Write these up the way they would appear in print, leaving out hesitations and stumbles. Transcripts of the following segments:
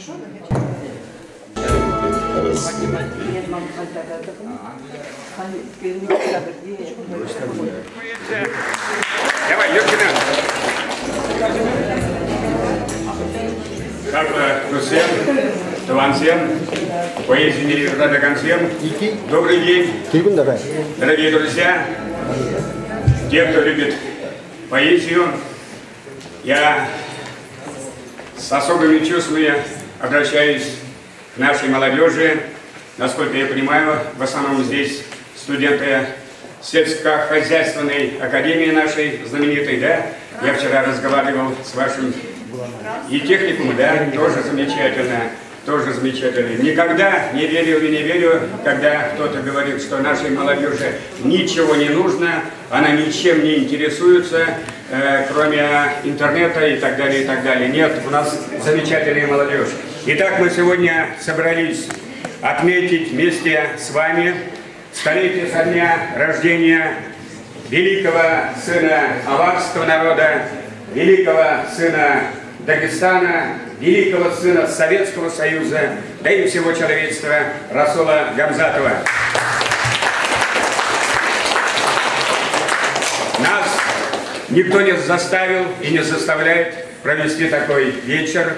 Давай, Юркина. Добрый день, дорогие друзья, те, кто любит поэзию. Я с особыми чувствами обращаюсь к нашей молодежи. Насколько я понимаю, в основном здесь студенты сельскохозяйственной академии нашей знаменитой, да? Я вчера разговаривал с вашим и техникумом, да, тоже замечательно, тоже замечательно. Никогда не верил и не верю, когда кто-то говорит, что нашей молодежи ничего не нужно, она ничем не интересуется, кроме интернета и так далее, и так далее. Нет, у нас замечательная молодежь. Итак, мы сегодня собрались отметить вместе с вами столетие со дня рождения великого сына аварского народа, великого сына Дагестана, великого сына Советского Союза, да и всего человечества Расула Гамзатова. Нас никто не заставил и не заставляет провести такой вечер,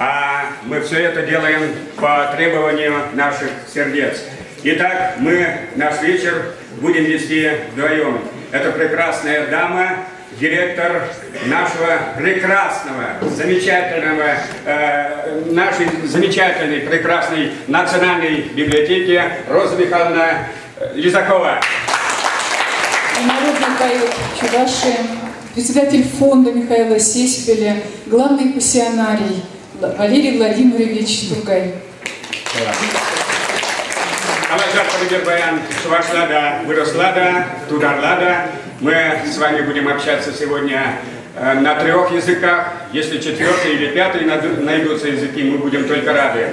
а мы все это делаем по требованию наших сердец. Итак, мы наш вечер будем вести вдвоем. Это прекрасная дама, директор нашего прекрасного, замечательного, нашей замечательной, прекрасной национальной библиотеки Роза Михайловна Лизакова. Народный поэт Чувашии, председатель фонда Михаила Сесбеля, главный пассионарий Валерий Владимирович Тургай. Мы с вами будем общаться сегодня на 3 языках. Если 4-й или 5-й найдутся языки, мы будем только рады.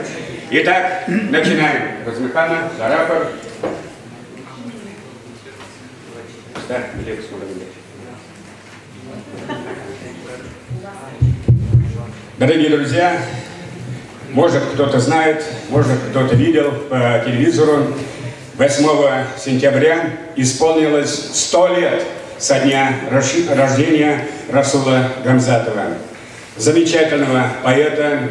Итак, начинаем. Размыхана, Зарапор. Дорогие друзья, может кто-то знает, может кто-то видел по телевизору, 8 сентября исполнилось 100 лет со дня рождения Расула Гамзатова, замечательного поэта,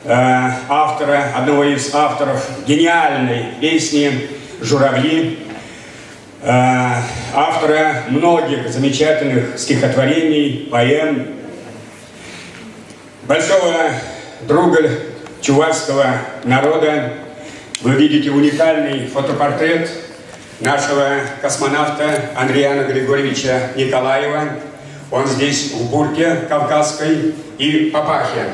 автора, одного из авторов гениальной песни «Журавли», автора многих замечательных стихотворений, поэм, большого друга чувашского народа. Вы видите уникальный фотопортрет нашего космонавта Андриана Григорьевича Николаева. Он здесь в бурке кавказской и папахе.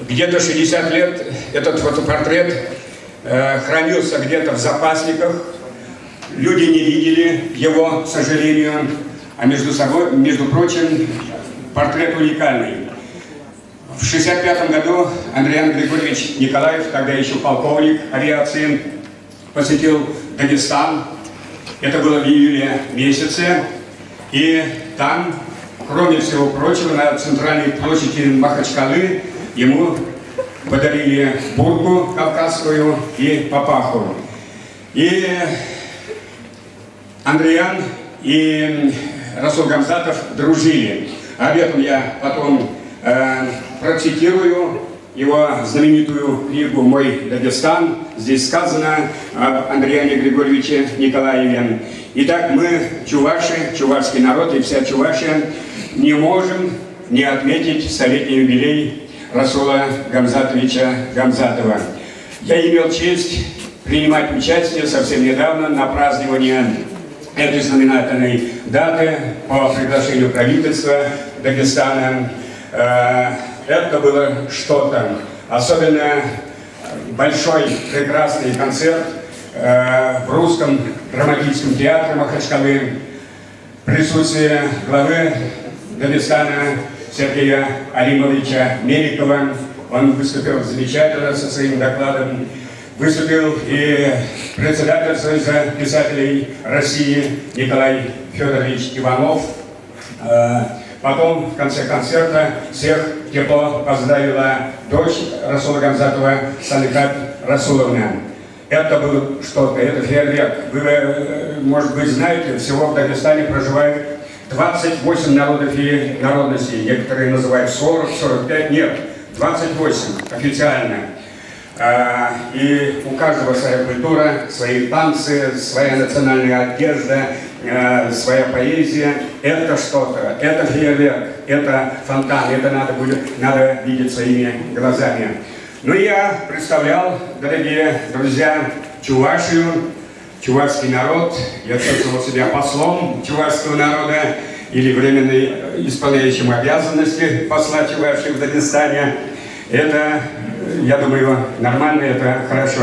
Где-то 60 лет этот фотопортрет хранился где-то в запасниках. Люди не видели его, к сожалению. А между прочим, портрет уникальный. В 1965 году Андриан Григорьевич Николаев, тогда еще полковник авиации, посетил Дагестан. Это было в июле месяце. И там, кроме всего прочего, на центральной площади Махачкалы ему подарили бурку кавказскую и папаху. И Андриан и Расул Гамзатов дружили. Об этом я потом процитирую его знаменитую книгу «Мой Дагестан». Здесь сказано об Андриане Григорьевиче Николаеве. Итак, мы, чуваши, чувашский народ и вся Чувашия, не можем не отметить столетний юбилей Расула Гамзатовича Гамзатова. Я имел честь принимать участие совсем недавно на праздновании этой знаменательной даты по приглашению правительства Дагестана. Это было что-то. Особенно большой, прекрасный концерт в Русском драматическом театре Махачкалы. Присутствие главы Дагестана Сергея Алимовича Меликова. Он выступил замечательно со своим докладом. Выступил и председатель Союза писателей России Николай Федорович Иванов. Потом, в конце концерта, всех тепло поздравила дочь Расула Гамзатова Салихат Расуловна. Это было что-то, это фейерверк. Вы, может быть, знаете, всего в Дагестане проживает 28 народов и народностей. Некоторые называют 40, 45, нет, 28 официально. И у каждого своя культура, свои танцы, своя национальная одежда, своя поэзия. Это что-то, это фейерверк, это фонтан, это надо видеть своими глазами. Ну, я представлял, дорогие друзья, Чувашию, чувашский народ. Я чувствовал себя послом чувашского народа или временно исполняющим обязанности посла Чувашии в Дагестане. Это, я думаю, нормально, это хорошо.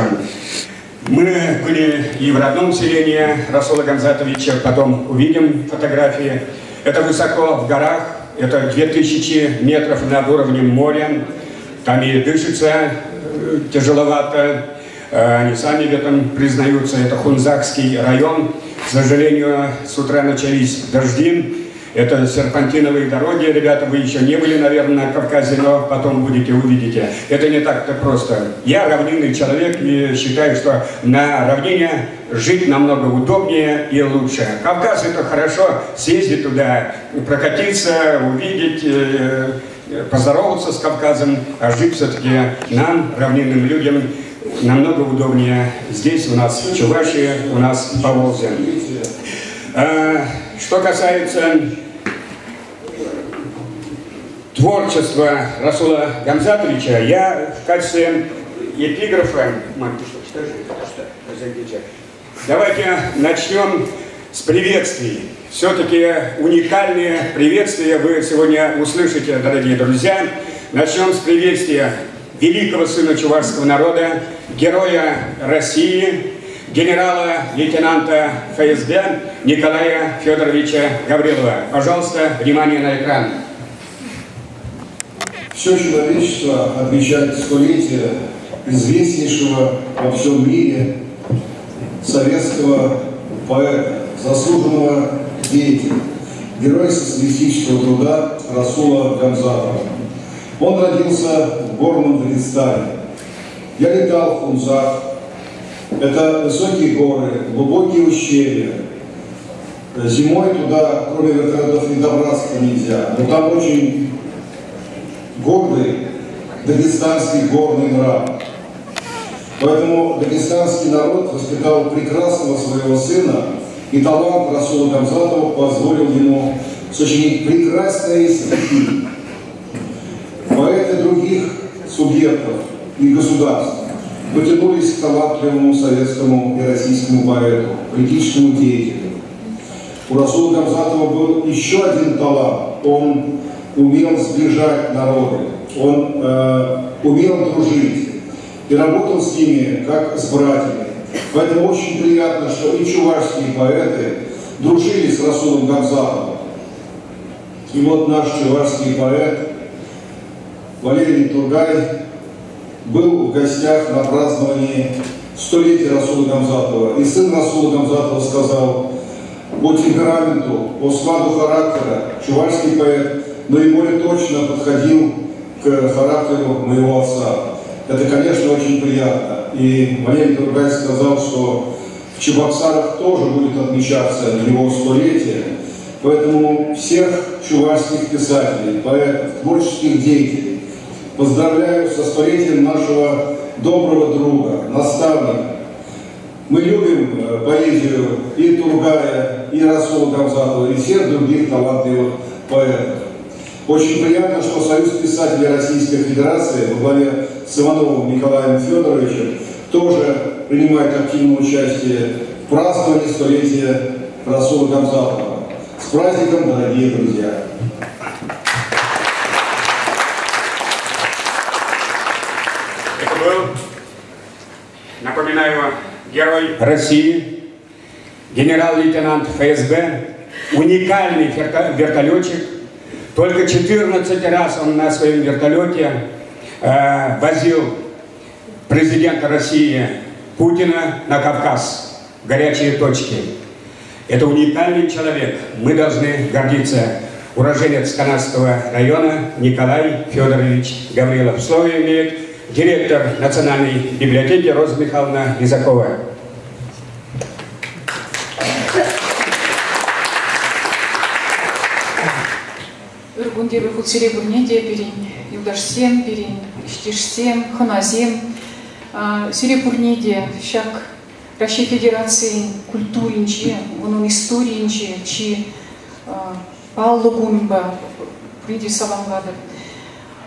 Мы были и в родном селении Расула Гамзатовича, потом увидим фотографии. Это высоко в горах, это 2000 метров над уровнем моря. Там и дышится тяжеловато, они сами в этом признаются. Это Хунзакский район. К сожалению, с утра начались дожди. Это серпантиновые дороги. Ребята, вы еще не были, наверное, на Кавказе, но потом увидите. Это не так-то просто. Я равнинный человек и считаю, что на равнине жить намного удобнее и лучше. Кавказ — это хорошо, съездить туда, прокатиться, увидеть, поздороваться с Кавказом, а жить все-таки нам, равнинным людям, намного удобнее здесь, у нас в Чувашии, у нас в Поволжье. Что касается творчества Расула Гамзатовича, я в качестве эпиграфа... Давайте начнем с приветствий. Все-таки уникальные приветствия вы сегодня услышите, дорогие друзья. Начнем с приветствия великого сына чувашского народа, героя России, генерала-лейтенанта ФСБ Николая Федоровича Гаврилова. Пожалуйста, внимание на экран. Все человечество отмечает столетие известнейшего во всем мире советского поэта, заслуженного деятеля, героя социалистического труда Расула Гамзатова. Он родился в горном Дагестане. Я летал в Хунзак. Это высокие горы, глубокие ущелья. Зимой туда, кроме вертолетов, не добраться нельзя. Но там очень гордый дагестанский горный нрав. Поэтому дагестанский народ воспитал прекрасного своего сына, и талант Расула Гамзатова позволил ему сочинить прекрасные стихи. Поэты других субъектов и государств потянулись к талантливому советскому и российскому поэту, политическому деятелю. У Расула Гамзатова был еще один талант. Он умел сближать народы, он умел дружить и работал с ними как с братьями. Поэтому очень приятно, что и чувашские поэты дружили с Расулом Гамзатовым. И вот наш чувашский поэт Валерий Тургай был в гостях на праздновании столетия Расула Гамзатова. И сын Расула Гамзатова сказал: по темпераменту, по складу характера чувашский поэт наиболее точно подходил к характеру моего отца. Это, конечно, очень приятно. И Валерий Тургай сказал, что в Чебоксарах тоже будет отмечаться его столетие. Поэтому всех чувашских писателей, поэтов, творческих деятелей поздравляю со столетием нашего доброго друга, наставника. Мы любим поэзию и Тургая, и Расула Гамзатова, и всех других талантливых поэтов. Очень приятно, что Союз писателей Российской Федерации во главе с Ивановым Николаем Федоровичем тоже принимает активное участие в праздновании столетия Расула Гамзатова. С праздником, дорогие друзья! Это был, напоминаю, герой России, генерал-лейтенант ФСБ, уникальный вертолетчик. Только 14 раз он на своем вертолете возил президента России Путина на Кавказ, в горячие точки. Это уникальный человек, мы должны гордиться. уроженец Канадского района Николай Федорович Гаврилов. Слово имеет директор Национальной библиотеки Роза Михайловна Лизакова. Өргүндер хутсире бурнеде перень, юдашсем перень, иштишсем, ханазем. Сире бурнеде шак Россия Федерации культуринче, onun историнче, чи Паллугунба, приди Саламгада.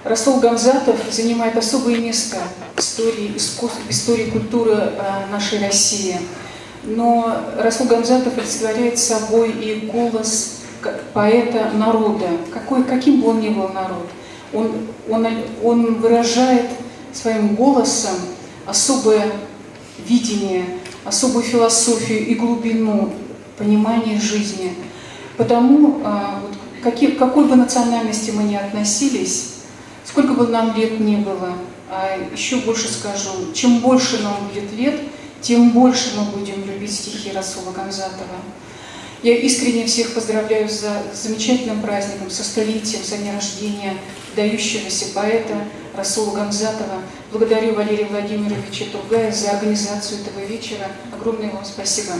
Расул Гамзатов занимает особое место в истории культуры нашей России. Но Расул Гамзатов олицетворяет собой и голос поэта народа, каким бы он ни был народ. Он выражает своим голосом особое видение, особую философию и глубину понимания жизни. Потому, какой бы национальности мы ни относились, сколько бы нам лет не было, а еще больше скажу, чем больше нам будет лет, тем больше мы будем любить стихи Расула Гамзатова. Я искренне всех поздравляю с замечательным праздником, со столетием, со дня рождения выдающегося поэта Расула Гамзатова. Благодарю Валерия Владимировича Тургая за организацию этого вечера. Огромное вам спасибо.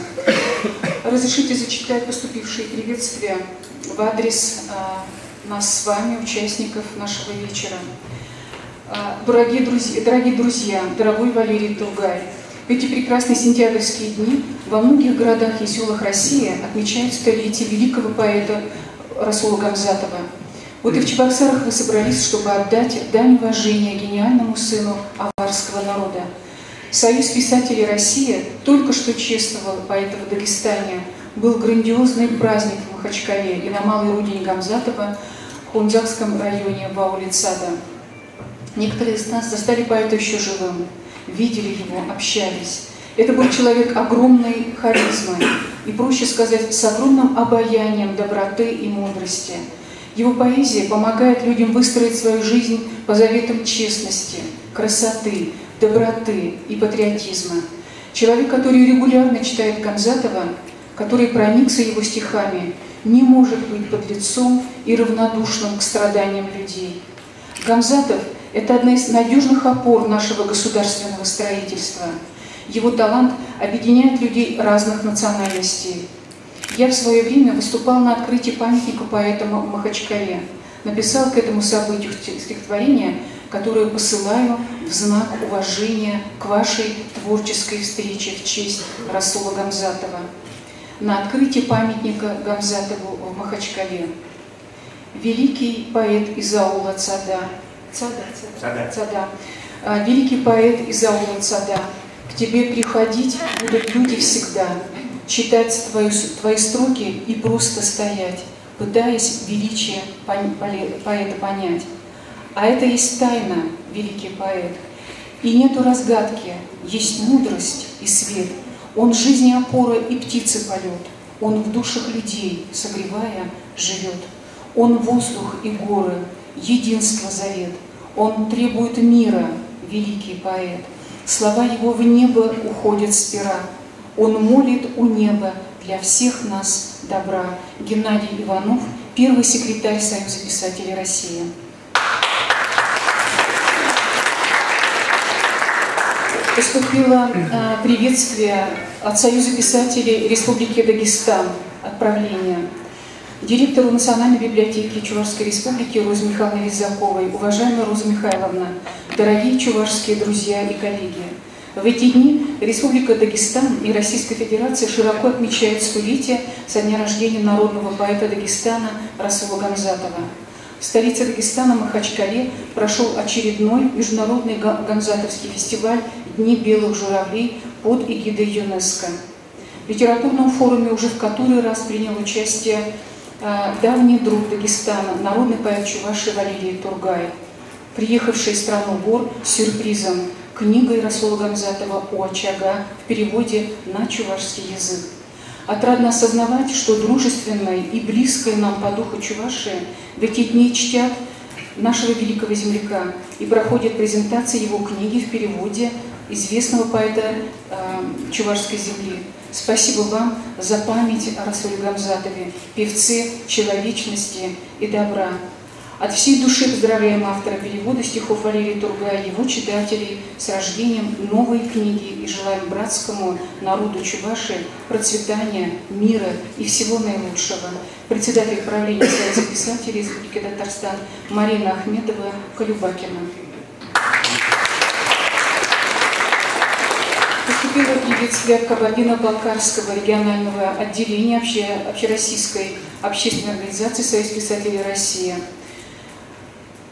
Разрешите зачитать поступившие приветствия в адрес нас с вами, участников нашего вечера. Дорогие друзья, дорогой Валерий Тургай, в эти прекрасные сентябрьские дни во многих городах и селах России отмечают столетие великого поэта Расула Гамзатова. Вот и в Чебоксарах вы собрались, чтобы отдать дань уважения гениальному сыну аварского народа. Союз писателей России только что чествовал поэта в Дагестане. Был грандиозный праздник в Махачкале и на малой родине Гамзатова в Хунзакском районе Баулицада. Некоторые из нас застали поэта еще живым, видели его, общались. Это был человек огромной харизмы и, проще сказать, с огромным обаянием доброты и мудрости. Его поэзия помогает людям выстроить свою жизнь по заветам честности, красоты, доброты и патриотизма. Человек, который регулярно читает Гамзатова, который проникся его стихами, не может быть подлецом и равнодушным к страданиям людей. Гамзатов – это одна из надежных опор нашего государственного строительства. Его талант объединяет людей разных национальностей. Я в свое время выступал на открытии памятника поэта в Махачкале. Написал к этому событию стихотворение, которое посылаю в знак уважения к вашей творческой встрече в честь Расула Гамзатова. На открытии памятника Гамзатову в Махачкале. Великий поэт из аула Цада. Великий поэт из аула Цада. К тебе приходить будут люди всегда, читать твои строки и просто стоять, пытаясь величие поэта понять. А это есть тайна, великий поэт. И нету разгадки, есть мудрость и свет. Он жизни опора и птицы полет. Он в душах людей, согревая, живет. Он воздух и горы, единство завет. Он требует мира, великий поэт. Слова его в небо уходят с пера. Он молит у неба для всех нас добра. Геннадий Иванов, первый секретарь Союза писателей России. Поступило приветствие от Союза писателей Республики Дагестан, отправление. Директору Национальной библиотеки Чувашской Республики Розе Михайловне Лизаковой. Уважаемая Роза Михайловна, дорогие чувашские друзья и коллеги, в эти дни Республика Дагестан и Российская Федерация широко отмечают столетие со дня рождения народного поэта Дагестана Расула Гамзатова. В столице Дагестана, Махачкале, прошел очередной международный гамзатовский фестиваль «Дни белых журавлей» под эгидой ЮНЕСКО. В литературном форуме уже в который раз принял участие давний друг Дагестана, народный поэт Чувашии Валерий Тургай, приехавший в страну гор с сюрпризом книгой Расула Гамзатова «У очага» в переводе на чувашский язык. Отрадно осознавать, что дружественной и близкой нам по духу Чувашии в эти дни чтят нашего великого земляка и проходит презентация его книги в переводе известного поэта чувашской земли. Спасибо вам за память о Расуле Гамзатове, певце человечности и добра. От всей души поздравляем автора перевода стихов Валерия Тургая, его читателей с рождением новой книги и желаем братскому народу Чувашии процветания, мира и всего наилучшего. Председатель правления Союза писателей Республики Татарстан Марина Ахмедова Колюбакина. Поступило приветствие от Кабардино-Балкарского регионального отделения Общероссийской общественной организации Союз писателей России.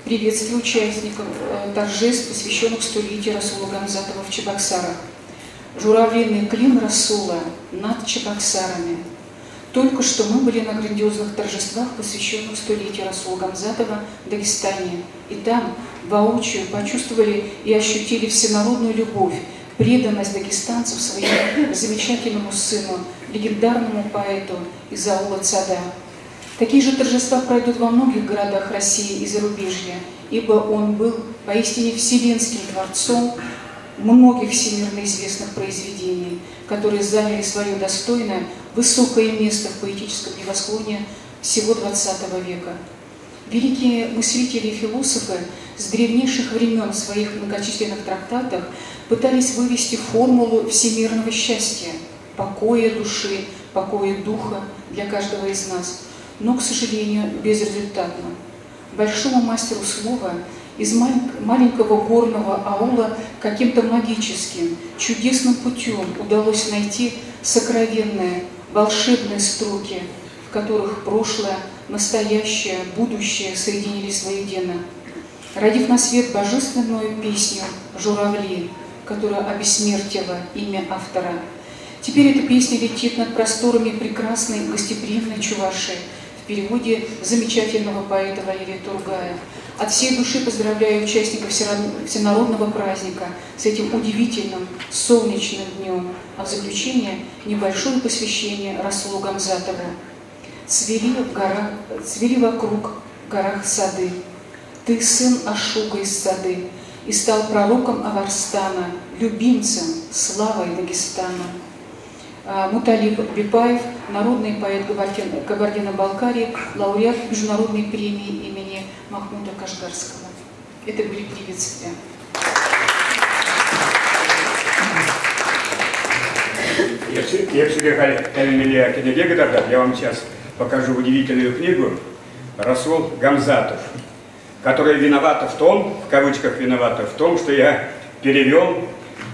Приветствие участников торжеств, посвященных столетию Расула Гамзатова в Чебоксарах. Журавлиный клин Расула над Чебоксарами. Только что мы были на грандиозных торжествах, посвященных столетию Расула Гамзатова в Дагестане. И там воочию почувствовали и ощутили всенародную любовь, преданность дагестанцев своему замечательному сыну, легендарному поэту из аула Цада. Такие же торжества пройдут во многих городах России и зарубежья, ибо он был поистине вселенским творцом многих всемирно известных произведений, которые заняли свое достойное, высокое место в поэтическом небосклоне всего XX века. Великие мыслители и философы с древнейших времен в своих многочисленных трактатах пытались вывести формулу всемирного счастья, покоя души, покоя духа для каждого из нас, но, к сожалению, безрезультатно. Большому мастеру слова из маленького горного аула каким-то магическим, чудесным путем удалось найти сокровенные, волшебные строки, в которых прошлое, настоящее, будущее соединились воедино, родив на свет божественную песню «Журавли», которая обессмертила имя автора. Теперь эта песня летит над просторами прекрасной гостеприимной Чувашии в переводе замечательного поэта Валерия Тургая. От всей души поздравляю участников всенародного праздника с этим удивительным солнечным днем, а в заключение небольшое посвящение Расулу Гамзатову. Цвели вокруг в горах сады, ты сын Ашуга из Сады, и стал пророком Аварстана, любимцем, славой Дагестана. Муталиб Бипаев, народный поэт Кабардино-Балкарии, лауреат международной премии имени Махмуда Кашгарского. Это были приветствия. Я вам сейчас покажу удивительную книгу «Расул Гамзатов», которая виновата в том, в кавычках виновата в том, что я перевел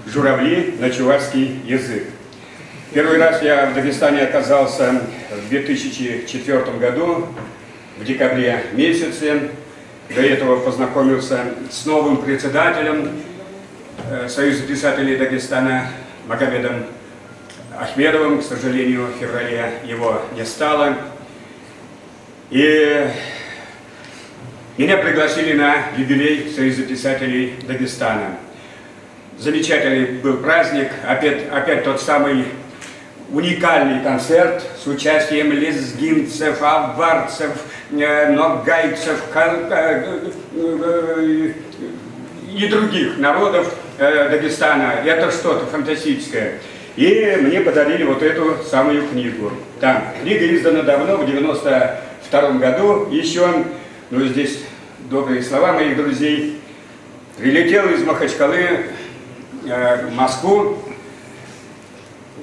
«Журавли» на чувашский язык. Первый раз я в Дагестане оказался в 2004 году, в декабре месяце. До этого познакомился с новым председателем Союза писателей Дагестана Магомедом Ахмедовым. К сожалению, в феврале его не стало. И меня пригласили на юбилей Союза писателей Дагестана. Замечательный был праздник, опять тот самый уникальный концерт с участием лезгинцев, аварцев, ногайцев и других народов Дагестана. Это что-то фантастическое. И мне подарили вот эту самую книгу. Там книга издана давно, в 92 году еще. Ну, здесь добрые слова моих друзей. Прилетел из Махачкалы в Москву.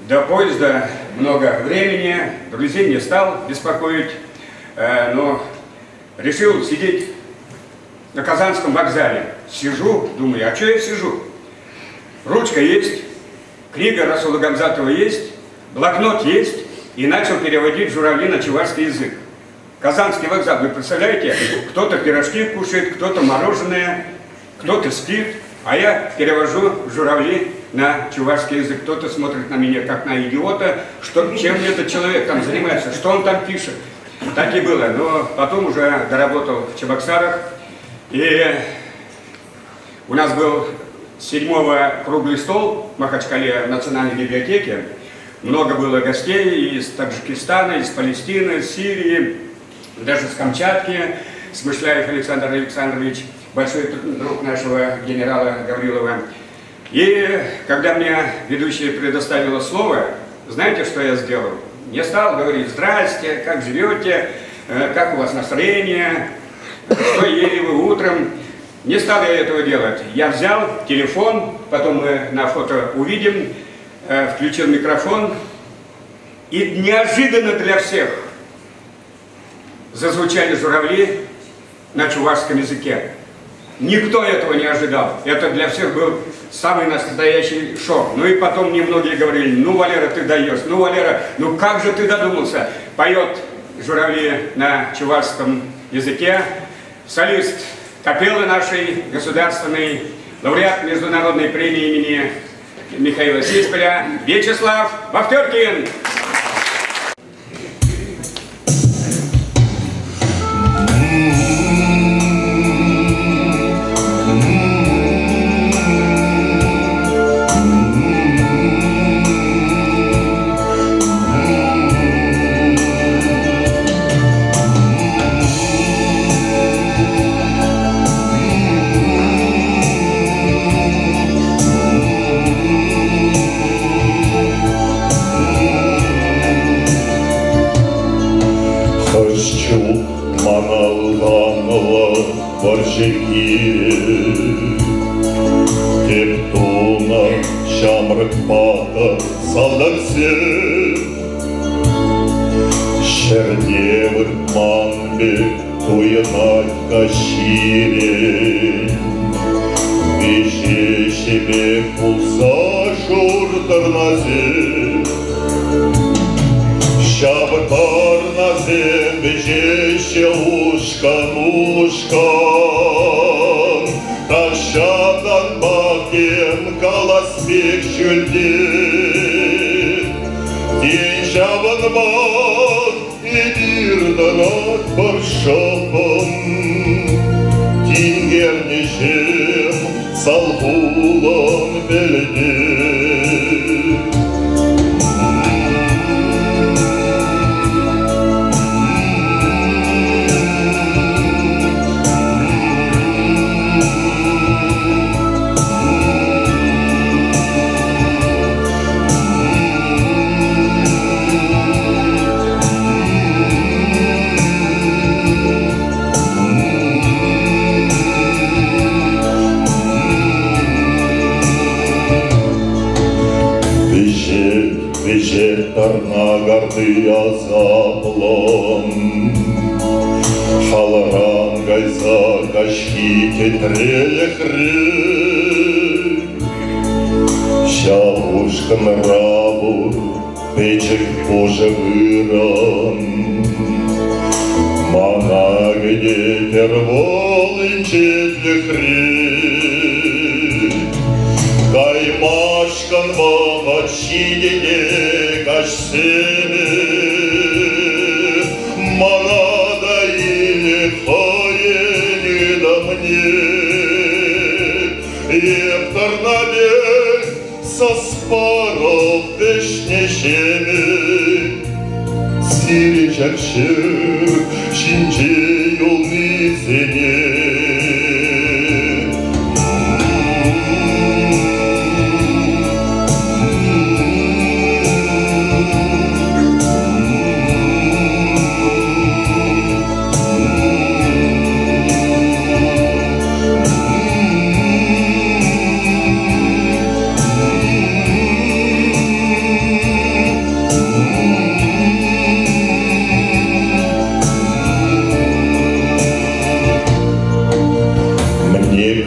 До поезда много времени, друзей не стал беспокоить, но решил сидеть на Казанском вокзале. Сижу, думаю, а что я сижу? Ручка есть, книга Расула Гамзатова есть, блокнот есть, и начал переводить «Журавли» на чувашский язык. Казанский вокзал, вы представляете, кто-то пирожки кушает, кто-то мороженое, кто-то спит, а я перевожу «Журавли» на чувашский язык. Кто-то смотрит на меня как на идиота, чем этот человек там занимается, что он там пишет. Так и было, но потом уже доработал в Чебоксарах. И у нас был 7-го круглый стол в Махачкале в Национальной библиотеке. Много было гостей из Таджикистана, из Палестины, из Сирии, даже с Камчатки. Смышляев Александр Александрович, большой друг нашего генерала Гаврилова. И когда мне ведущая предоставила слово, знаете, что я сделал? Не стал говорить: здрасте, как живете, как у вас настроение, что ели вы утром. Не стал я этого делать. Я взял телефон, потом мы на фото увидим, включил микрофон, и неожиданно для всех зазвучали журавли на чувашском языке. Никто этого не ожидал. Это для всех был самый настоящий шок. Ну и потом мне многие говорили: ну, Валера, ты даешь, ну, Валера, ну как же ты додумался? Поет журавли на чувашском языке солист капеллы нашей государственной, лауреат международной премии имени Михаила Сисполя Вячеслав Вахтеркин. Тептуна, шамрак пата, салдарсе, Шердевыр манбе, туянать кашире, Вище себе пулса шуртарназе, Шабатарназе, бежеще ушкан-ушкан, Ташадан бакен каласпек шүлден, День жабан бак едирданат баршапан, Тингернешем салгулан белден. Тарнагарды азаплан, Халаран гайза кашки тетрелехре, Шавушкан рабур печек пожевыран, Манагде терволын четлехре, Каймашкан бабачидене кашсене, Манада или хаени да мне, Епторнабек со спаров пешнешеме, Сиричакшир шинче юлны зене.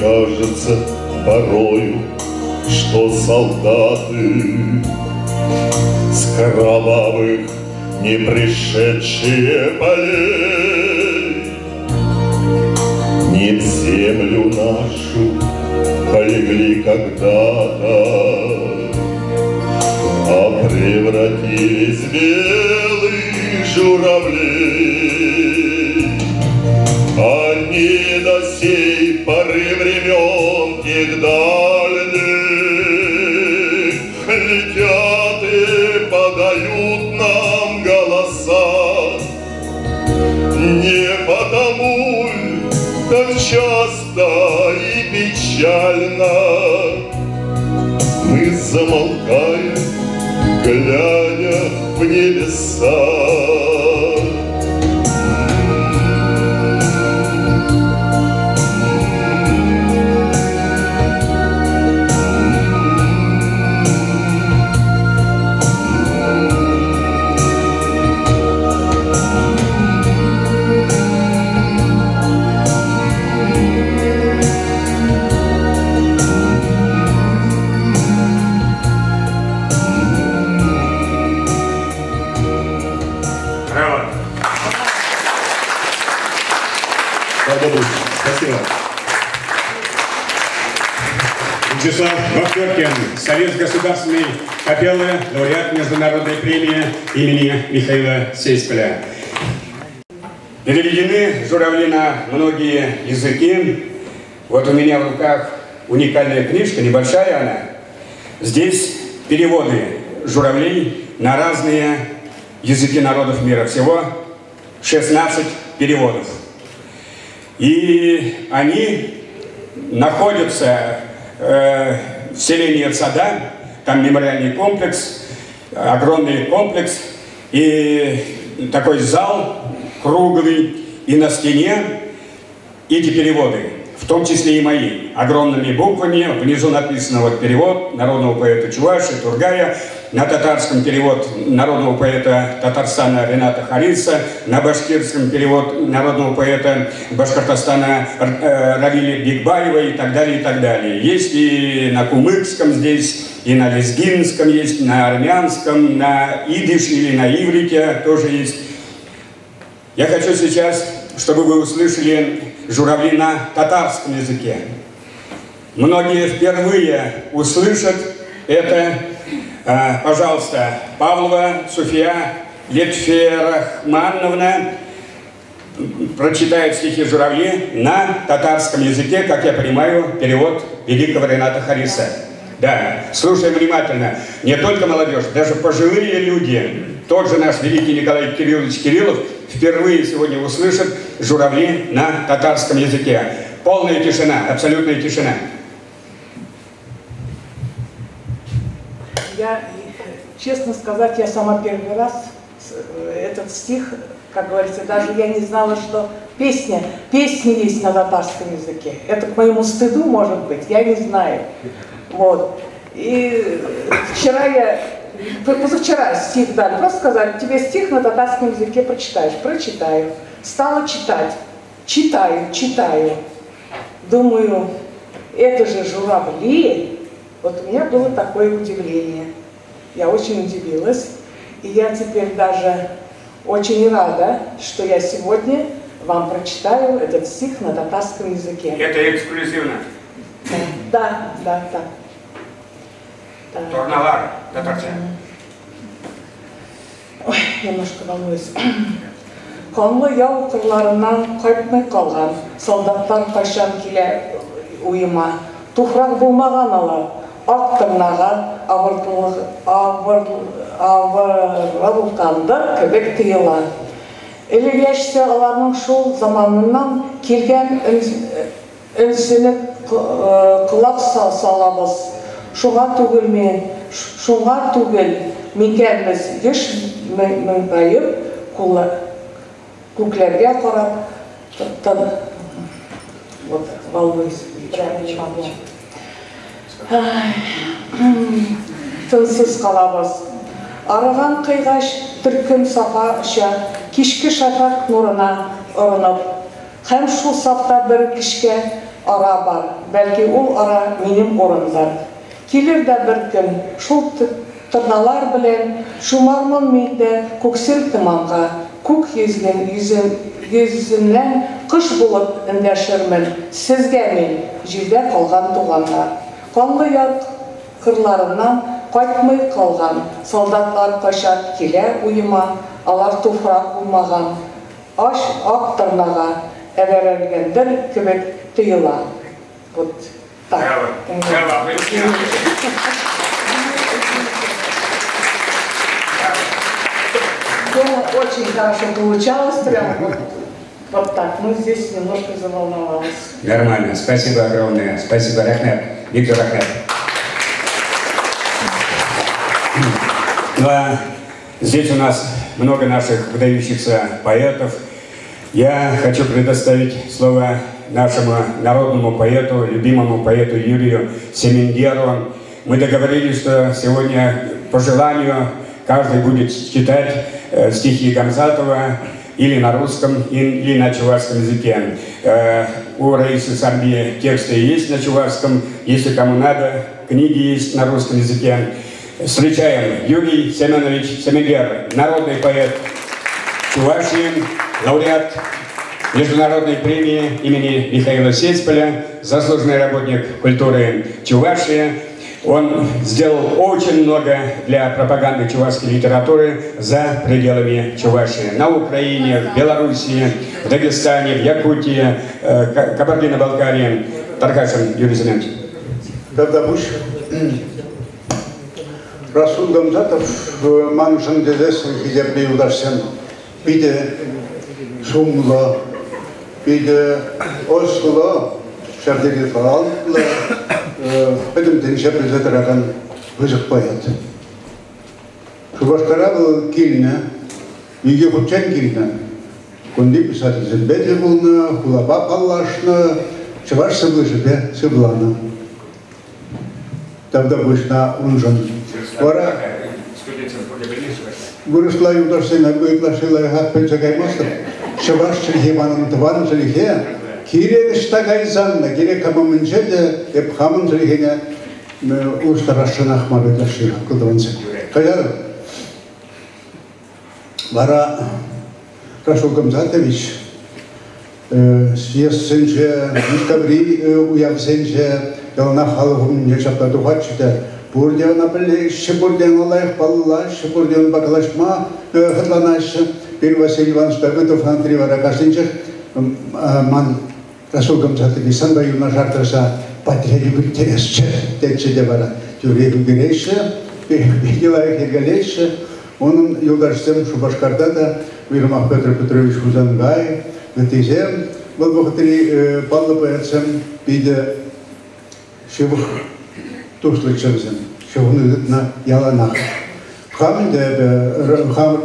Кажется порою, что солдаты с кровавых не пришедшие полей не в землю нашу полегли когда-то, а превратились в белых журавлей. Они до сей поры времен тех дальних летят и подают нам голоса. Не потому так часто и печально мы замолкаем, глядя в небеса. Спасибо. Вячеслав Вахтеркин, солист государственной капеллы, лауреат международной премии имени Михаила Сейскаля. Переведены журавли на многие языки. Вот у меня в руках уникальная книжка, небольшая она. Здесь переводы журавлей на разные языки народов мира. Всего 16 переводов. И они находятся в селении Цада, там мемориальный комплекс, огромный комплекс, и такой зал круглый, и на стене эти переводы, в том числе и мои, огромными буквами. Внизу написано вот перевод народного поэта Чувашии, Тургая, на татарском перевод народного поэта Татарстана Рената Хариса, на башкирском перевод народного поэта Башкортостана Равили Бигбаева и так далее, и так далее. Есть и на кумыкском здесь, и на лезгинском есть, на армянском, на идиш или на иврите тоже есть. Я хочу сейчас, чтобы вы услышали журавли на татарском языке. Многие впервые услышат это. Пожалуйста, Павлова Суфия Летферахмановна прочитает стихи журавли на татарском языке, как я понимаю, перевод великого Рената Хариса. Да, слушаем внимательно. Не только молодежь, даже пожилые люди. Тот же наш великий Николай Кириллович Кириллов впервые сегодня услышит журавли на татарском языке. Полная тишина, абсолютная тишина. Я, честно сказать, я сама первый раз этот стих, как говорится, даже я не знала, что песни есть на татарском языке. Это к моему стыду, может быть, я не знаю. Вот. И позавчера стих дали, просто сказали, тебе стих на татарском языке прочитаешь. Прочитаю. Стала читать. Читаю. Думаю, это же журавли. Вот у меня было такое удивление. Я очень удивилась. И я теперь даже очень рада, что я сегодня вам прочитаю этот стих на татарском языке. Это эксклюзивно. Да. Торналар, татарча. Ой, немножко волнуюсь. Қанлы яу қырларынан қайтмай қалған, солдаттар қашан келе уйыма. Туфрақ болмаған алар, ақ тырнаға авырылғанды кебек тыйыла. Елегешсе аларның шул заманынан келген үнсіні құлақ салабыз. Шуңа түгел мекенбіз еш мүнбайып көклерге қарап волнуюсь. Тынсыз қалабыз. Арыған қиғаш түркім сафа ұша, кешкі шафақ нұрына ұрынып. Һәм шул сафта бір кішке ара бар, бәлки ул ара минем орындар. Келер дә бір көн, шул тырналар белән, шумармын мин дә күксел тыманға, күк йөзеннән кыш булып эндәшермен, сезгә мин, җирдә калган туганнар. Канлы ят кырларыннан кайтмый калган, солдатлар качат килә уйыма, алар туфрак булмаган, ак тырнага әверелгәндер кебек тыйыла. Вот так. Очень хорошо получалось, прям вот так. Ну, здесь немножко заволновалась. Нормально. Спасибо огромное. Спасибо, Рахмет. Виктор Рахмет. Ну, а Здесь у нас много наших выдающихся поэтов. Я хочу предоставить слово нашему народному поэту, любимому поэту Юрию Семенгеру. Мы договорились, что сегодня по желанию каждый будет читать стихи Гамзатова или на русском, или на чувашском языке. У Раисы Сарби тексты есть на чувашском, если кому надо, книги есть на русском языке. Встречаем Юрий Семенович Семенгер, народный поэт Чувашии, лауреат Международной премии имени Михаила Сесполя, заслуженный работник культуры Чувашии. Он сделал очень много для пропаганды чувашской литературы за пределами Чувашии. На Украине, в Белоруссии, в Дагестане, в Якутии, Кабардино-Балкарии. Таркашин Юрий Семенович. Дадабуш. Расул Гамзатов манжан дедесен хидерби ударсен. Биде шумло, биде осло, шардеги фалло. Поэтому тенше презентараган выжиг поэт. Шубашкара был кильна, иге хучен кильна. Кунди писатель зельбеде булна, хулаба паллашна, чеваш сыблышипе сыблана. Тогда бышна унжан. Вара выросла юдашена, выглашила гад пенчагай мостов. Чеваш чельхеманан тван чельхе. Кире штагай занна, кире камамынчеде, эпхамын жригене устарашынах мабетлаши кылдыванцы. Каяр Вара Расул Гамзатович съездсенче, дискаври уявсенче, ялна халыгым нешапта тухатчыда. Бурден апеллеши, бурден алайх паллаш, бурден баклашма хытланаш. Пир Василий Иванович Давыдов Андрей Варакашинчех ман Расул Гамзатович санба юна жартраса патриотик интерес тече девара. Тюрек греше, пегилайх егалеше. Он юлдашсем Шубашкардада Вирмах Петр Петрович Хузангай, Гатизем, был богатыри Павла Поэтсем, пиде Шивух Туслычевзем, Шивух на Яланах. Хамде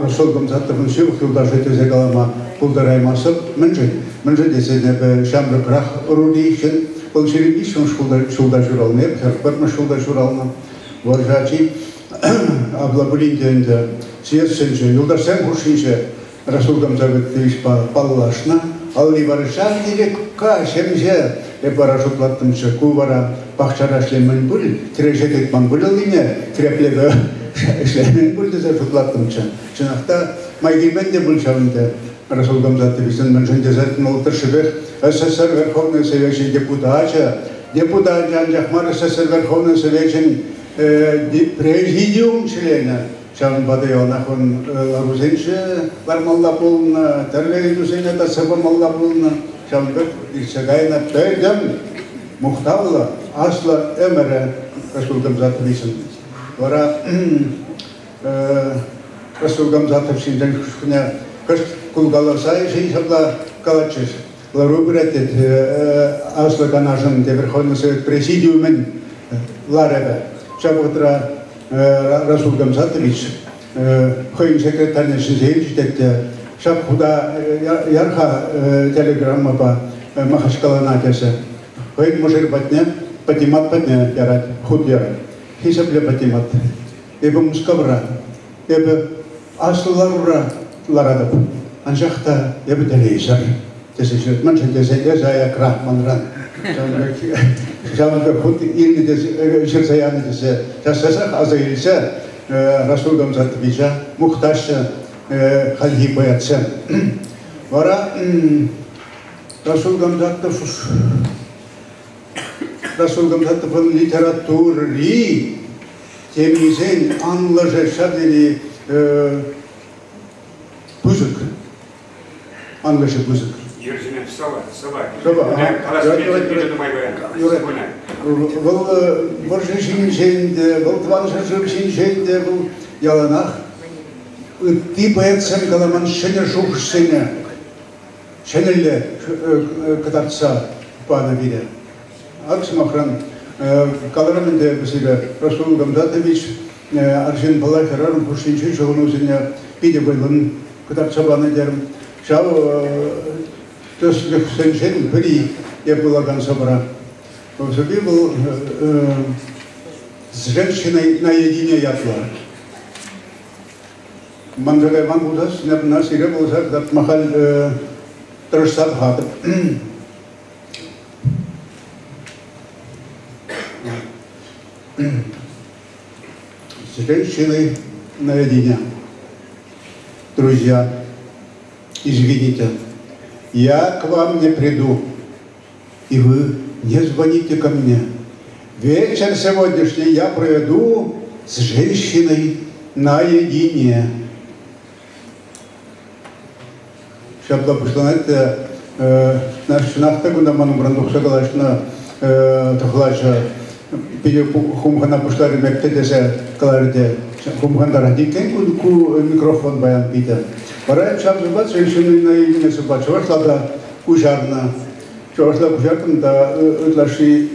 Расул Гамзатов Шивух юлдашите зегалама Пулдараймасов, Менжи десене Шамры Крах Рудишен, Полшеребишен Шулдашурал Неп, Харпарма Шулдашурална, Варжачи, Аблабулинтенде, Сьерсенче, Юлдашем Хушинче, Расул Гамзатович Паллашна, Алли Варшан дирекка, Шемже, Эпарашут Латтамче, Кувара, Пахчарашлемен Буль, Трешетет Манбулине, Треплега Шлемен Буль, Зашут Латтамче, Ченахта, Майгименде Бульшавенде, Расул Гамзатович, Менженде Зетнул Тершевех, СССР Верховный Советский депутат, Анджахмар СССР Верховный Советский президиум члена. Шан Бадеонах он Ларузенше, Лармалла полна, Терлегидусене Тасабамалла полна, Шан Бек Ильсагайна Пейдем, Мухтавла, Асла Эмере, Расул Гамзатович. Вара Расул Гамзатович, Дэнхушкуня, Кашт Кулгаласай, Шейшабла Калачеш, Ларубретет, Асла Канажан, Верховный Совет президиумен Ларебе. Шабутра Расул Гамзатович, хойн секретарь Шизельчтекте, шаб худа ярха телеграмма по Махашкаланатесе, хойн мужер батне, патимат батне ярат, худ ярат, хисабле патимат, эбе мускавра, эбе асларура ларадап, анжахта эбе телейзар, тесечет манчен тесея крах манран. Жаманга худ илни шерсаяны десе, тасасах азайлисе Расул Гамзатовича мухташа халги поятсе. Вара Расул Гамзатов литературы темизен анлаже шадели бузык, анлаже бузык. Был Боржишинженде, был Тваншашинженде, был Яланах. Ты поэтсен Галаман Шенешухшене, Шенелле Катарца Пана Виля. Аксимахран Калараменде Басиля Расул Гамзатович Аршин Балахаран, Пушинчи, Шагунузиня, Пидебайлан, Катар Сабанадерм, Шау, Сеншин, При, я была Гансабра. Собі был с женщиной наедине ятла. Манжагай Мангудас, на сире был так махаль Трошсад хат. С женщиной наедине. Друзья, извините, я к вам не приду, и вы не звоните ко мне. Вечер сегодняшний я проведу с женщиной наедине. Шабла пушланет наш нахтагу на ману брандух шагалашна тахлаша пиде хумхана пушлари мектедесе каларде хумханда радикен ку микрофон баян пиде. Пора шабла женщиной наедине собачь. Вашлада ужарна. Чувашла кушаркам да утлаши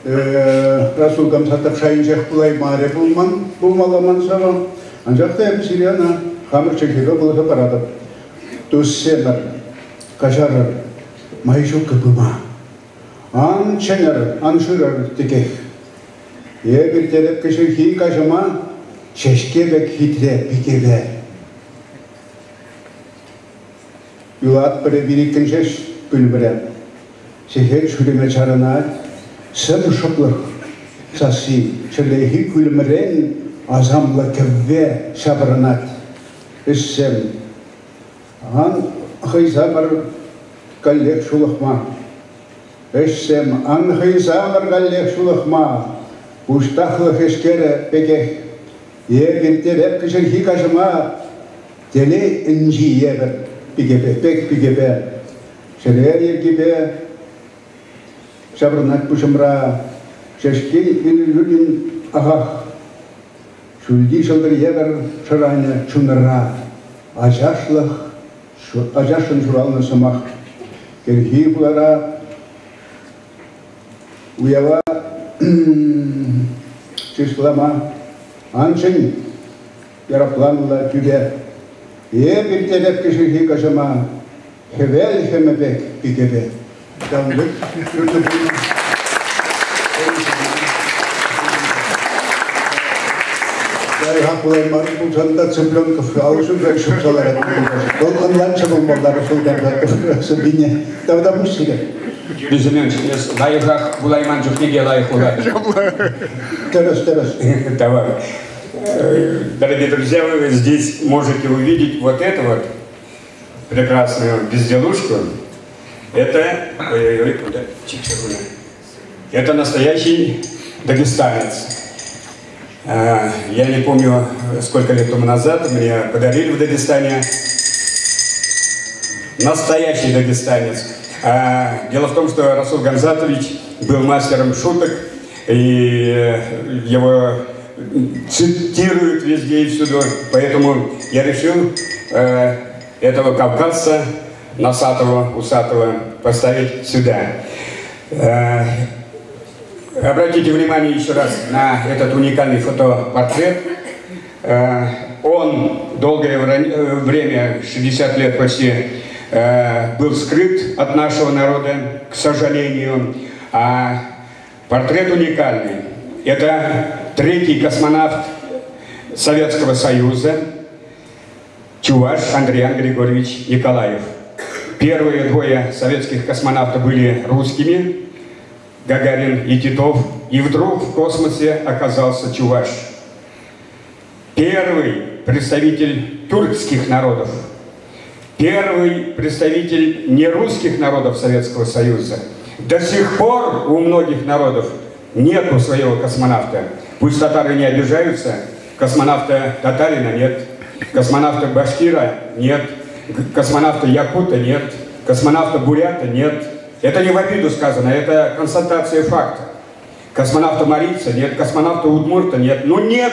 Расул Гамзатов Шайнчех Пулай Маре Булмаламан Сава, Анжахта Сириана Хамерчехига был аппаратов. Туссенер, Кашарар, Майшук Капума, Анченер, Анширар Тикех. Ебертереп Кашихи Кашама, Чешкебек Хитре Пикебе. Юлат Паребирикин Чеш. Пыльбря. Сехет шуриме чаранат, сад шоплах, саси, шелехи кульмрен, азамла кеве шабранат. Иссем. Ан хайзамар галлех шулахма. Иссем ан хайзамар галлех шулахма. Уштахлах эшкере пекех. Ебертереп кешерхи кашама, теле инжи ебер пигебе, пек пигебе. Шелер гибе, шабранат пушамра, шешки или людин агах, шульди шалдар ебер шараня чунара, ажашлах, ажашан шурал на самах, керхи булара, уява, чишлама, анчен, ярапланла тюбе, ебертереп кешерхи кашама. Хевел хемебек пикебе. Давлет. Я хапулай марку чанда цыпленков, а уже дальше салат. Долго ланча был молодой солдат, собине. Тогда пустили. Безумец, лайфхак булайман жухниге лайфхак. Терас. Давай. Дорогие друзья, вы здесь можете увидеть вот это вот. Прекрасную безделушку. Это, это настоящий дагестанец. Я не помню, сколько лет тому назад мне подарили в Дагестане настоящий дагестанец. Дело в том, что Расул Гамзатович был мастером шуток, и его цитируют везде и всюду, поэтому я решил этого кавказца, носатого, усатого, поставить сюда. Обратите внимание еще раз на этот уникальный фотопортрет. Он долгое время, 60 лет почти, был скрыт от нашего народа, к сожалению. А портрет уникальный. Это третий космонавт Советского Союза, Чуваш Андриан Григорьевич Николаев. Первые двое советских космонавтов были русскими, Гагарин и Титов, и вдруг в космосе оказался Чуваш. Первый представитель тюркских народов, первый представитель нерусских народов Советского Союза. До сих пор у многих народов нету своего космонавта. Пусть татары не обижаются, космонавта татарина нет. Космонавта башкира нет, космонавта якута нет, космонавта бурята нет. Это не в обиду сказано, это констатация факта. Космонавта марийца нет, космонавта удмурта нет. Ну нет!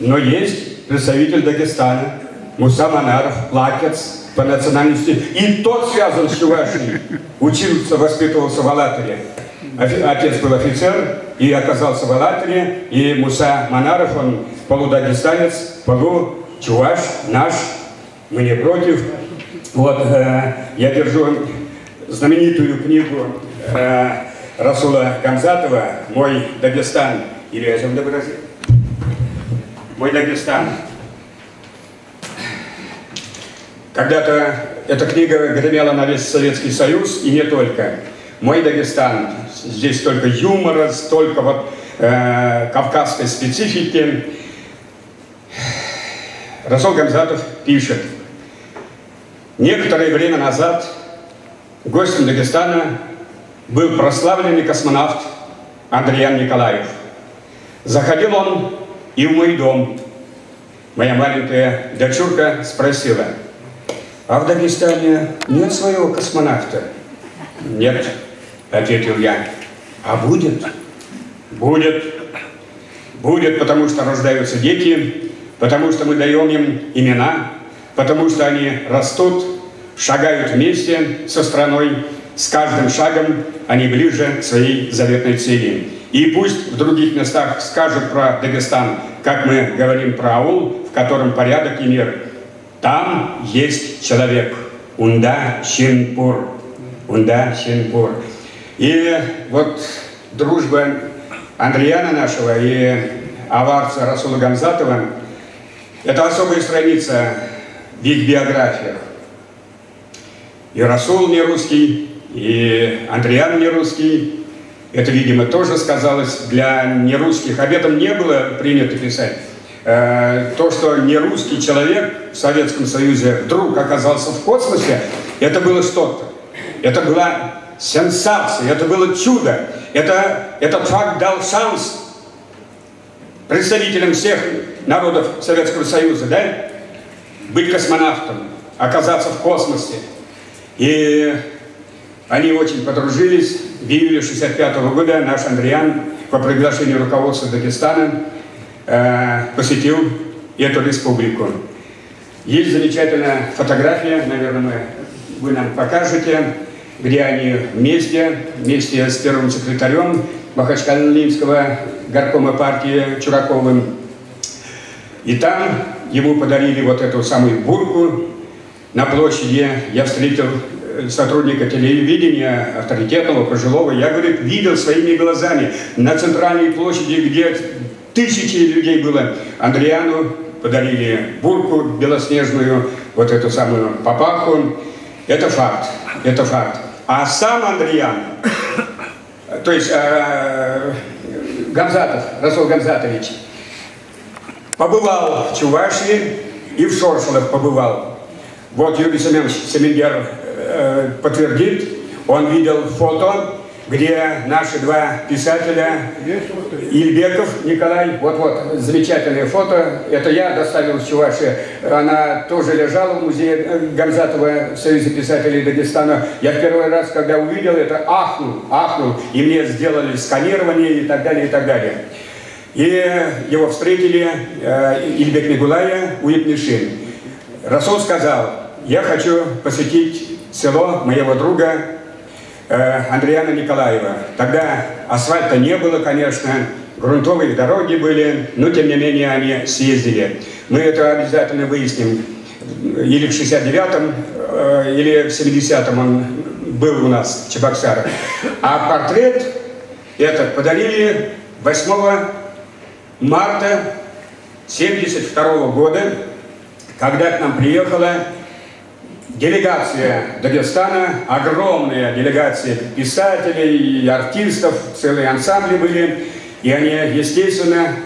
Но есть представитель Дагестана, Муса Манаров, плакец по национальности. И тот связан с Чувашией. Учился, воспитывался в Алатыре. отец был офицер и оказался в Алатыре, и Муса Манаров, он полудагестанец, получуваш, наш, мы не против. Вот, я держу знаменитую книгу Расула Гамзатова «Мой Дагестан». Или я «Мой Дагестан». Когда-то эта книга гремела на весь Советский Союз, и не только. «Мой Дагестан». Здесь столько юмора, столько вот, кавказской специфики. Расул Гамзатов пишет: некоторое время назад гостем Дагестана был прославленный космонавт Андриан Николаев. Заходил он и в мой дом. Моя маленькая дочурка спросила: а в Дагестане нет своего космонавта? Нет, ответил я. А будет? Будет. Будет, потому что рождаются дети, потому что мы даем им имена, потому что они растут, шагают вместе со страной, с каждым шагом они ближе к своей заветной цели. И пусть в других местах скажут про Дагестан, как мы говорим про аул, в котором порядок и мир. Там есть человек. Унда Шинпур. Унда Шинпур. И вот дружба Андриана нашего и аварца Расула Гамзатова – это особая страница в их биографиях. И Расул не русский, и Андриан не русский. Это, видимо, тоже сказалось для нерусских. Об этом не было принято писать. То, что нерусский человек в Советском Союзе вдруг оказался в космосе, это было что-то. Это была сенсация, это было чудо. Этот факт дал шанс представителям всех народов Советского Союза, да, быть космонавтом, оказаться в космосе. И они очень подружились. В июле 1965 года наш Андриан по приглашению руководства Дагестана посетил эту республику. Есть замечательная фотография, наверное, вы нам покажете, где они вместе с первым секретарем Махачкалинского горкома партии Чураковым. И там ему подарили вот эту самую бурку. На площади я встретил сотрудника телевидения, авторитетного, пожилого. Я, говорит, видел своими глазами на центральной площади, где тысячи людей было. Андриану подарили бурку белоснежную, вот эту самую папаху. Это факт, это факт. А сам Андриан, то есть Гамзатов, Расул Гамзатович, побывал в Чувашии и в Шоршилах побывал. Вот Юрий Семенович Семенгер подтвердит, он видел фото, где наши два писателя, Ильбеков Николай, вот замечательное фото, это я доставил в Чувашию, она тоже лежала в музее Гамзатова в Союзе писателей Дагестана. Я в первый раз, когда увидел это, ахнул, и мне сделали сканирование и так далее, и так далее. И его встретили Ильбек Мигулая Уипнишин. Расул сказал: я хочу посетить село моего друга Андриана Николаева. Тогда асфальта не было, конечно, грунтовые дороги были, но тем не менее они съездили. Мы это обязательно выясним. Или в 69-м, или в 70-м он был у нас в Чебоксарах. А портрет этот подарили 8 марта 1972 года, когда к нам приехала делегация Дагестана, огромная делегация писателей и артистов, целые ансамбли были, и они, естественно,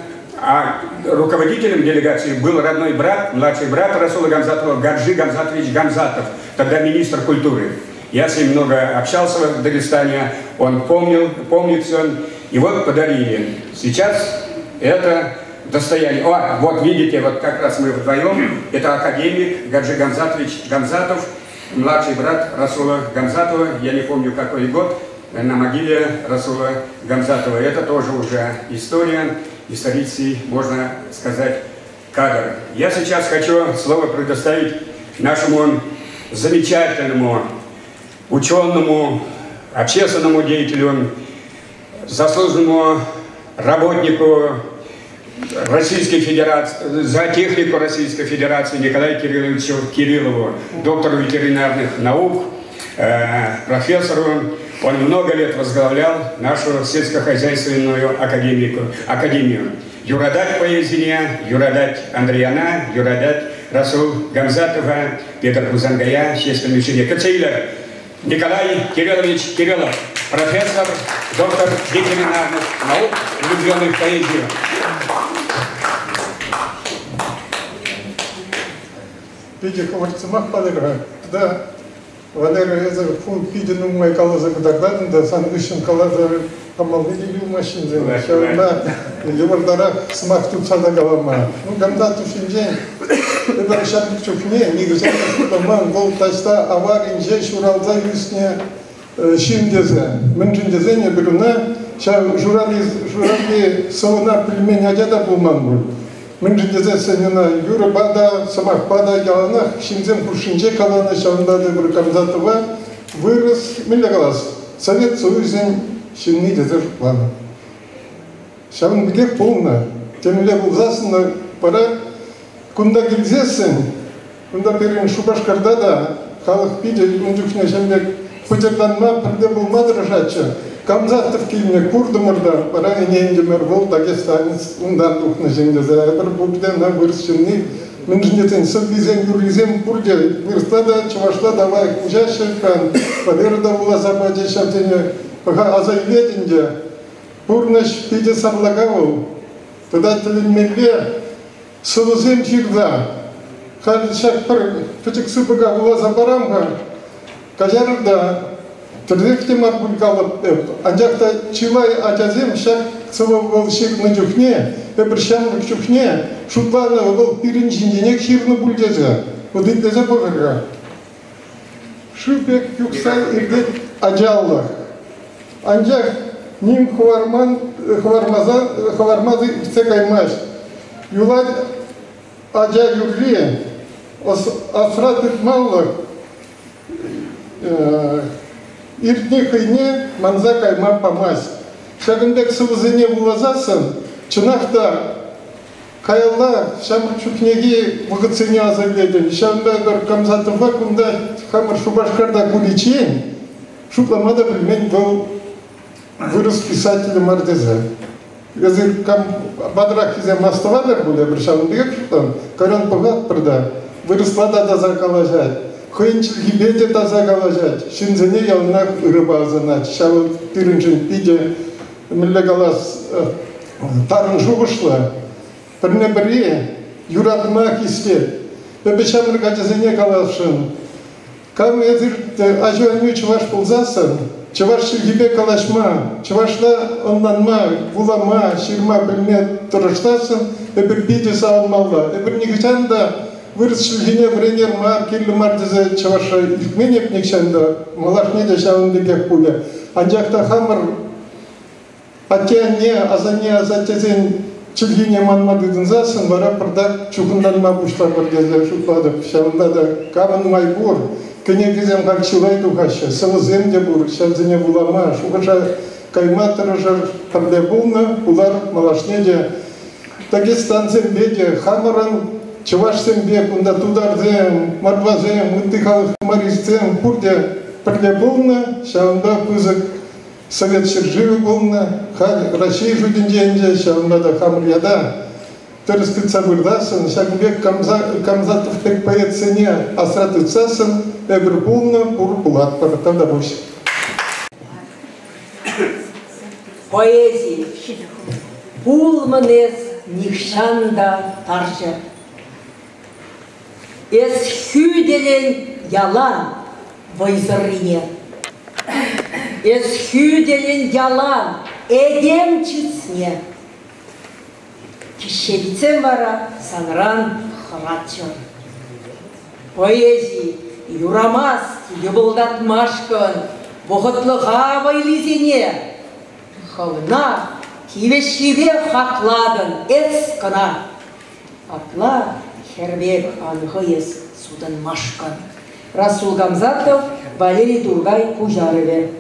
а руководителем делегации был родной брат, младший брат Расула Гамзатова, Гаджи Гамзатович Гамзатов, тогда министр культуры. Я с ним много общался в Дагестане, он помнит все, и вот подарили. Сейчас это достояние. О, вот видите, вот как раз мы вдвоем. Это академик Гаджи Гамзатович Гамзатов, младший брат Расула Гамзатова. Я не помню какой год, на могиле Расула Гамзатова. Это тоже уже история, исторический, можно сказать, кадр. Я сейчас хочу слово предоставить нашему замечательному ученому, общественному деятелю заслуженному работнику Российской Федерации, зоотехнику Российской Федерации Николаю Кирилловичу Кириллову, доктору ветеринарных наук, профессору. Он много лет возглавлял нашу сельскохозяйственную академию. Юрадать поэзия, Юрадать Андреяна, Юрадать Расул Гамзатова, Петр Кузангая, честный ученик. Николай Кириллович Кириллов, профессор, доктор ветеринарных наук, влюбленный в поэзию. Пиди хвартсмах падырга, да, валера езер фун пиди нумай калаза кудагладын да сандвишин калаза камалды дилю машин зена, шаунда левардара смах тут сада галама. Ну гамда тушинжен, это шапик чухне, нигзен туман гол ташта авар инже шуралза юсне шиндезе, менжиндезе не беруна, ша журали сауна пельмень аджада булмангул. Менжиндезе сенена юра бада, самах бада яланах, шинзен кушинже калана шаунда де Камзатова вырос миллигалас. Совет Союзен шинни дезе плана. Шаун бигек полна, темле был засна пора кунда гильзесен, кунда перен шубашкарда да, халах пиде ундюхне шембек путерданма прде был мадрожача. Камзатов килме курдумарда, пора инендемер был дагестанец, ундан духна жендезе, эбер бубден на вырсченни, менжнетен сылгизен юргизен пурде, вырслада, чувашла давай кужаще кан, подерда була западе шатене, пока азайветенде, пурнаш пиде саблагаву, тогда телемелле, сылызем чирда, хал шак пар, печек сыпыга була запарамга, кажарда, Трдехте марбулькалып, анжакта чилай атязем шак целовал шир на чухне, эбершамлык чухне, шутлана был пиринжинденек ширны бульдезе, удыдезе богага. Шупек юксай ирдет аджаллах. Анжак ним хвармазы цекаймаш. Юлай аджа юрли, асратык маллах, иртнехайне манза кайма памась. Шагындек сылызыне булазасын, чынахта каялла шамыр чукнеги вғыцыне азавледен. Шамда бір Камзатова кунда хамыр шубашкарда гуличен, шукламада білмен был вырос писателі мардезе. Езір бадрах изе мастовадыр буде бір шамындыгек шуктан, каран пығат бірда, вырослада да закалажать. Хойнчил гибеде таза галажать, шинзене ялнах рыбазанать, шавыл тырынчын пиде, милле галас тарын жугышла, бірне бірі юратмақ истет, бәбешамыр гачазене галашын. Кам езір ажуаню чываш пулзасын, чываш гибе калашма, чывашла оннанма, вулама, ширма білме тұрыштасын, бәбір пиде сауынмалла, бәбір негічанда выросший гене вренер мар килле мардезе чаваша менеп никшанда малашне де шаунды кек пуля анжакта хамыр атяне азане азатезен чилгине манмадыдын засын бара пырдак чукунданма буштар бардезе шутладып шаунда да камын майбур кенегизем как чилай тухаша сылызем де бур шалзене булама шухаша кайматыры жар пырде булны булар малашне де Дагестанцем беде хамырын Чувашсем бек, унда тударзем, марвазем, мытыхалых марисцем, пурде пырле болна, шаунда пызык совет шыржывы болна, халь Россия жудинженже, шаунда да хамыр яда. Тырысты цабырдасын, шагбек Камзатов пек поэт сене асраты цасын, эбір болна, пур булат паратанда буш. Поэзия. Пулманез нихшанда таржа. Эс хюделен ялан вайзарыне. Эс хюделен ялан эдем чисне. Кишевицем вара санран хратчон. Поэзии юрамас юбылдатмашкан вғытлыға вайлизене. Хылына кивешливе хакладын эс кына. Атла хербек ангыес судан машкан. Расул Гамзатов, Валерий Тургай Кужареве.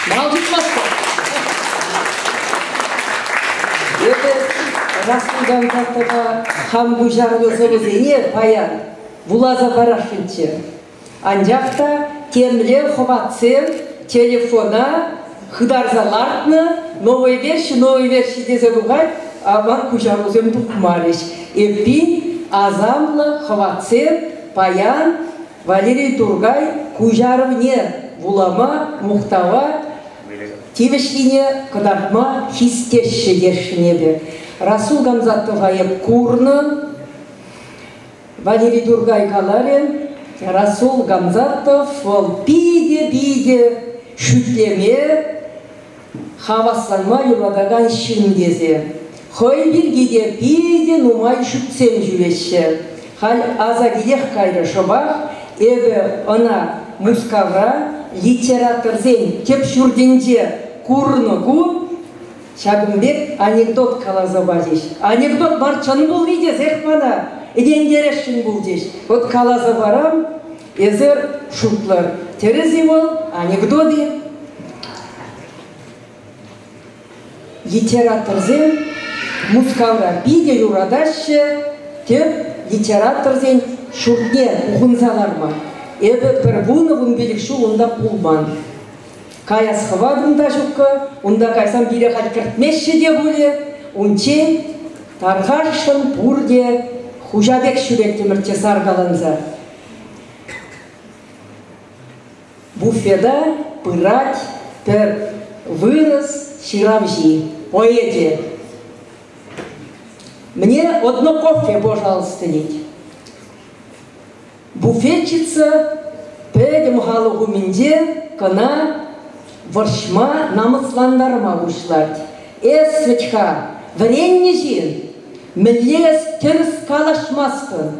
Малдышмаска. Расулган Затова хамгу жаргызыбызыне паян вулаза барашынчы. Анжақта темле ховатсен телефона хыдарзалартны новый верши дезе ругать, а ван кужарузем духмариш. Эпи азамлы ховатсен паян Валерий Тургай кужарывне вулама мухтава тивешлине кадартма хистешші дершінебе. Расул Гамзатова еп курны, Валерий Тургай каларен, Расул Гамзатов ол биде шүтлеме хавасланма юладаган шиндезе. Хой биргеде биде нумай шүтсен жүреші. Хал аза гидех кайры шобах, эбе она мускавра литературзен теп шурденде курнығу Шагымбек анекдот калаза базиш. Анекдот барчаны бұл виде зехмана. Едендерешін бұл деш. Вот калаза барам, езер шутлар. Терези ол анекдоты. Литературзен мускавра биде юрадашы теп литературзен шуртне уғынзаларма. Эбі бірбуны білік шу онда пулман. Каяс хвадында жукка, онда кайсам бире хат кіртмешші де боле, ончен тархашын бурде хужабек шүрек темірте саргаланза. Буфеда пырать пер вырос ширавжи, поэде. Мне одно кофе, пожалуйста, лить. Буфетчица педем халугу минде, кана Варшма намысландарма ушлать. Эсвечка, варенье жин, млес терс калашмастын.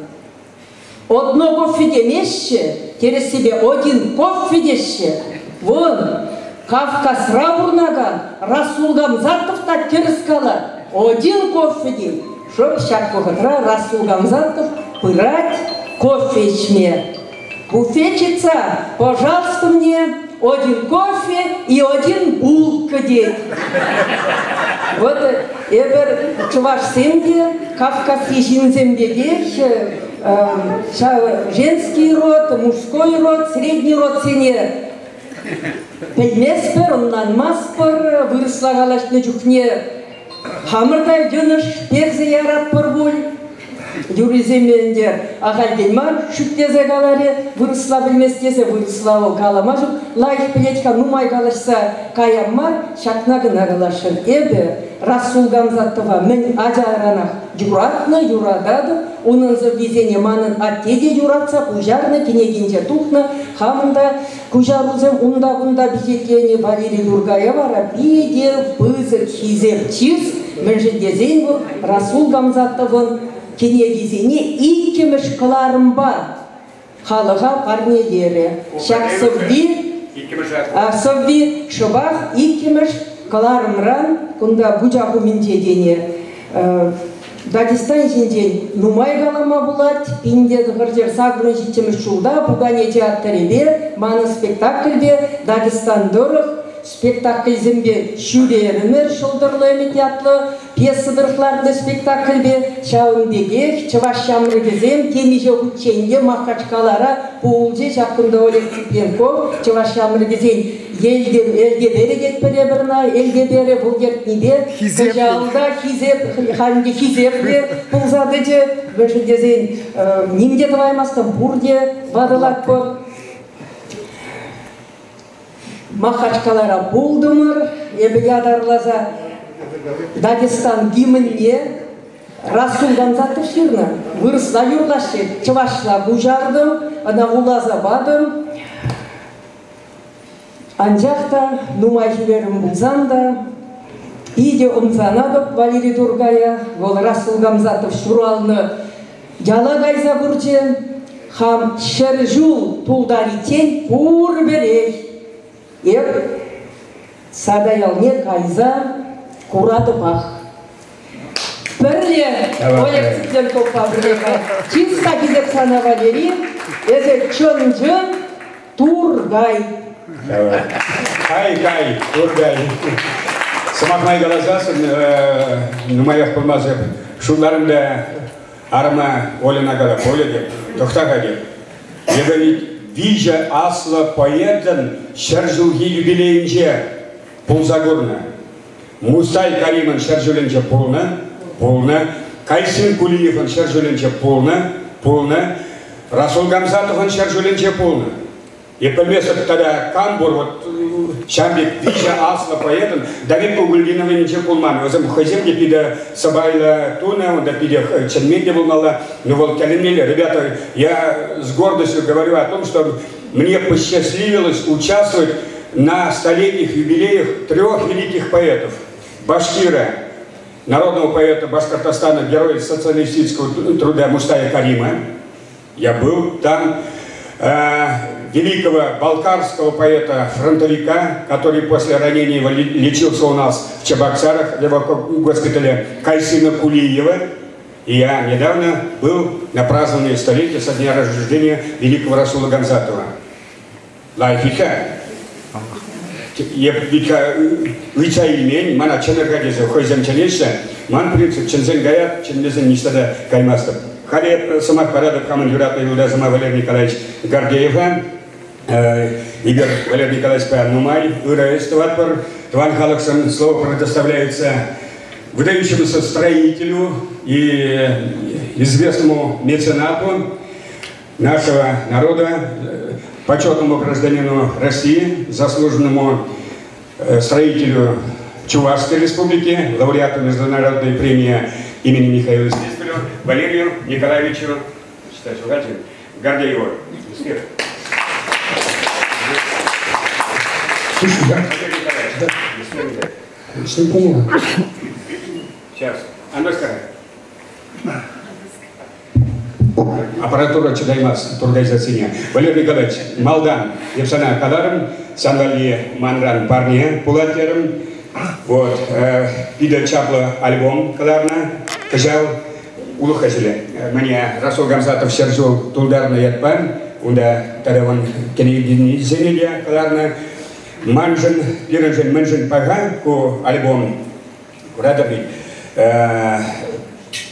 Одно кофе демешше, терес себе один кофе дешше. Вон, Кавказ рабурнаган, Расул Гамзатовта терс кала. Один кофе дем. Шоп шак кохатра Расул Гамзатов пырать кофе ичме. Буфетчица, пожалуйста, мне один кофе и один булка деть. Вот эбер чуваш семье, Кавказ ежинзембегех, женский род, мужской род, средний род сене. Пельмеспер, оннан маспор, выросла галашны жухне, хамырдай дюныш, перзе ярат порбуль. Юриземендер ағайденмар шүттезе галаре, вырысла білместезе вырысла ол каламажу, лайх пілетка нумай галашса каяммар, шакна гына галашын. Эбе Расул Гамзатова мен ажаранах юратны юрадады, онынзы везене манын аттеде юратса, пужарны кенегенде тухны, хамында кужарузым унда-бунда бизеткені Валерий Тургаева биде бызы хизеп чиз, мен жедезен бұл Расул Гамзатовын кенегизине иккемеш кыларым бар халыға парнелері. Шак совви шыбақ иккемеш кыларымран кунда бужағу міндедене. Дагестан жинден нумай галама булат, пиндеді ғыржер сағырын життемеш шулда, бұғане театребе, маны спектакльбе, Дагестан дұрық, спектакль зембе шүрерімер шылдырлы театлы, пьесыдырықларды спектакльбе, шауынбегек, чывашшамры кезем, темеже хүтченде маққачқалара, пулже жақында Олег Цыпленков, чывашшамры кезем, елге бере кетпере бірна, елге бере бұл кертнебе, жалда хизеп, ханге хизепе, пулзады же, бөші кезем, немде тываймастым, бурде вадылат бұл. Махачкалара булдымыр, ебі ядарлаза Дагестан гимнне Расул Гамзатов ширна. Вырысла юрлашы, чывашла бужардым, ана улаза бадым. Анжақта нумай жіберім бұлзанда, иде ұмзанадып Валерий Тургая, ол Расул Гамзатов шуралны жала гайза бұрчен, хам шыржул тулдаритен пур берей. Еп садайалне кайза курады бақ. Бірле Олег Цыпленков фабрика. Чиста кезек сана Валерий, эзе чын-жын Тургай. Кай, Тургай. Самахмай Галазасын, Нумаях Пулмазев, Шуларымда Арма Олинагала Поледе, Тохтагаде. Я говорю, Вижа Асла поэтен Шаржулги юбилейнче Пулзагурна. Мустай Кариман Шаржуленче полна. Кайсин Кулиеван Шаржуленче полна. Расул Гамзатован Шаржуленче полна. И поймется тогда Камбур, вот Шамбик, Вижа Асла поэтен, Давид Угульдинова ничего полман. Возом Хаземки пида Сабайла Туна, да пида Ченмеде волнала. Ну вот, ребята, я с гордостью говорю о том, что мне посчастливилось участвовать на столетних юбилеях 3 великих поэтов. Башкира, народного поэта Башкортостана, героя социалистического труда Мустая Карима. Я был там. Великого балкарского поэта-фронтовика, который после ранения лечился у нас в Чебоксарах, в госпитале Кайсина Кулиева. И я недавно был на праздновании столетия со дня рождения великого Расула Гамзатова. Лайфика. Я вича имень, мана ченергадеза, хойзем ченеша, ман принцип чензен гаят, чензен нистада каймастер. Хале самах парадов командирата Иуда Зама Валерий Николаевич Гордеева, Игорь Валерий Николаевич Нумай, Ура Эстоватпор, Тван Халаксон, слово предоставляется выдающемуся строителю и известному меценату нашего народа, почетному гражданину России, заслуженному строителю Чувашской республики, лауреату международной премии имени Михаила Стиспеля, Валерию Николаевичу Гордееву. Успех. Сейчас. Аппаратура Чудаймас, Тургайзациня. Валерий Николаевич, Малдан, Евсана Кадаром, Санвали Манран Парния, Пулатером. Вот, Пида Чапла альбом Каларна, Кажал, Улухазили. Мне Расул Гамзатов Сержу Тулдарна Ятпан, Унда Тараван Кенегини Зенелия Каларна, Манжен, Пиранжен Манжен Пага, Ку альбом Радаби,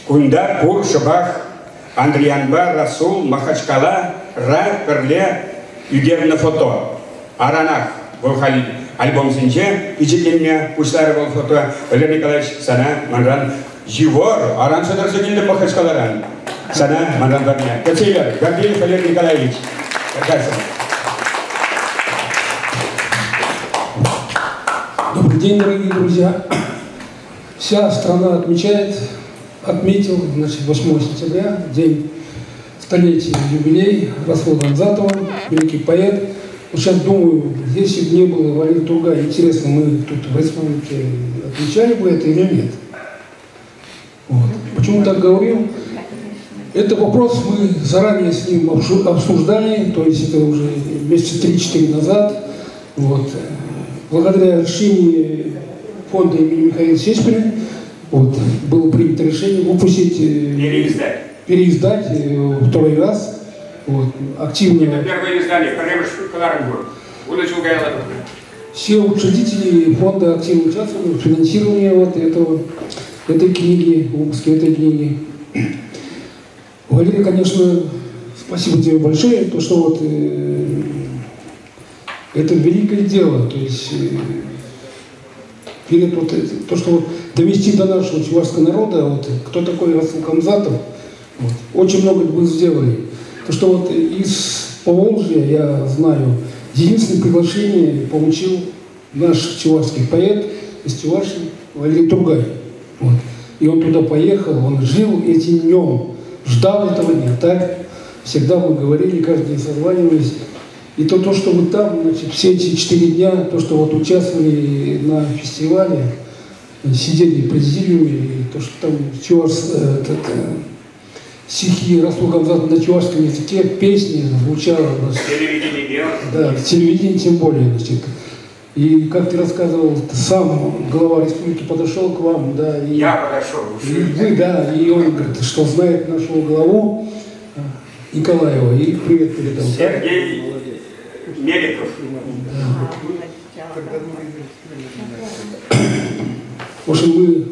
Кунда Пур Шабах, Андрианба, Расул, Махачкала, Ра, Перле, Юдерна фото, Аранах, Волхали. Альбом Зинче, Ичикенья, Пуштарова фото, Валерий Николаевич, Сана, Манран, Живор, Аран Садарзагильда Махачкаларан, Сана, Манран Варня. Кацилер, Гордеев Валерий Николаевич. Добрый день, дорогие друзья. Вся страна отметил, значит, 8 сентября, день столетия, юбилей Расула Гамзатова, великий поэт. Сейчас думаю, если бы не было Валерия Тургая, интересно, мы тут в республике отмечали бы это или нет? Вот. Почему так говорил? Это вопрос мы заранее с ним обсуждали, то есть это уже месяца 3-4 назад. Вот. Благодаря решению фонда имени Михаила Стиспеля вот, было принято решение выпустить, переиздать второй раз. Вот, активнее. Первое издание, все учредители фонда активно участвовали в финансировании вот этой книги, выпуске этой книги. Валерий, конечно, спасибо тебе большое, то что вот это великое дело, то есть перед вот то, что вот довести до нашего чувашского народа, вот, кто такой Расул Гамзатов, вот, очень много вы сделали. То, что вот из Поволжья, я знаю, единственное приглашение получил наш чувашский поэт из Чувашии Валерий Тургай. Вот. И он туда поехал, он жил этим днем, ждал этого дня. Так всегда мы говорили, каждый день созванивались. И то, что вы там, значит, все эти 4 дня, то, что вот участвовали на фестивале, сидели в президиуме, и то, что там стихи Расула Гамзатова на чувашском языке, песни звучала. Да, в телевидении тем более. Значит. И как ты рассказывал, сам глава республики подошел к вам, да, и я подошел, и вы, да, и он говорит, что знает нашего главу Николаева, и привет передал. Сергей медиков. В общем, мы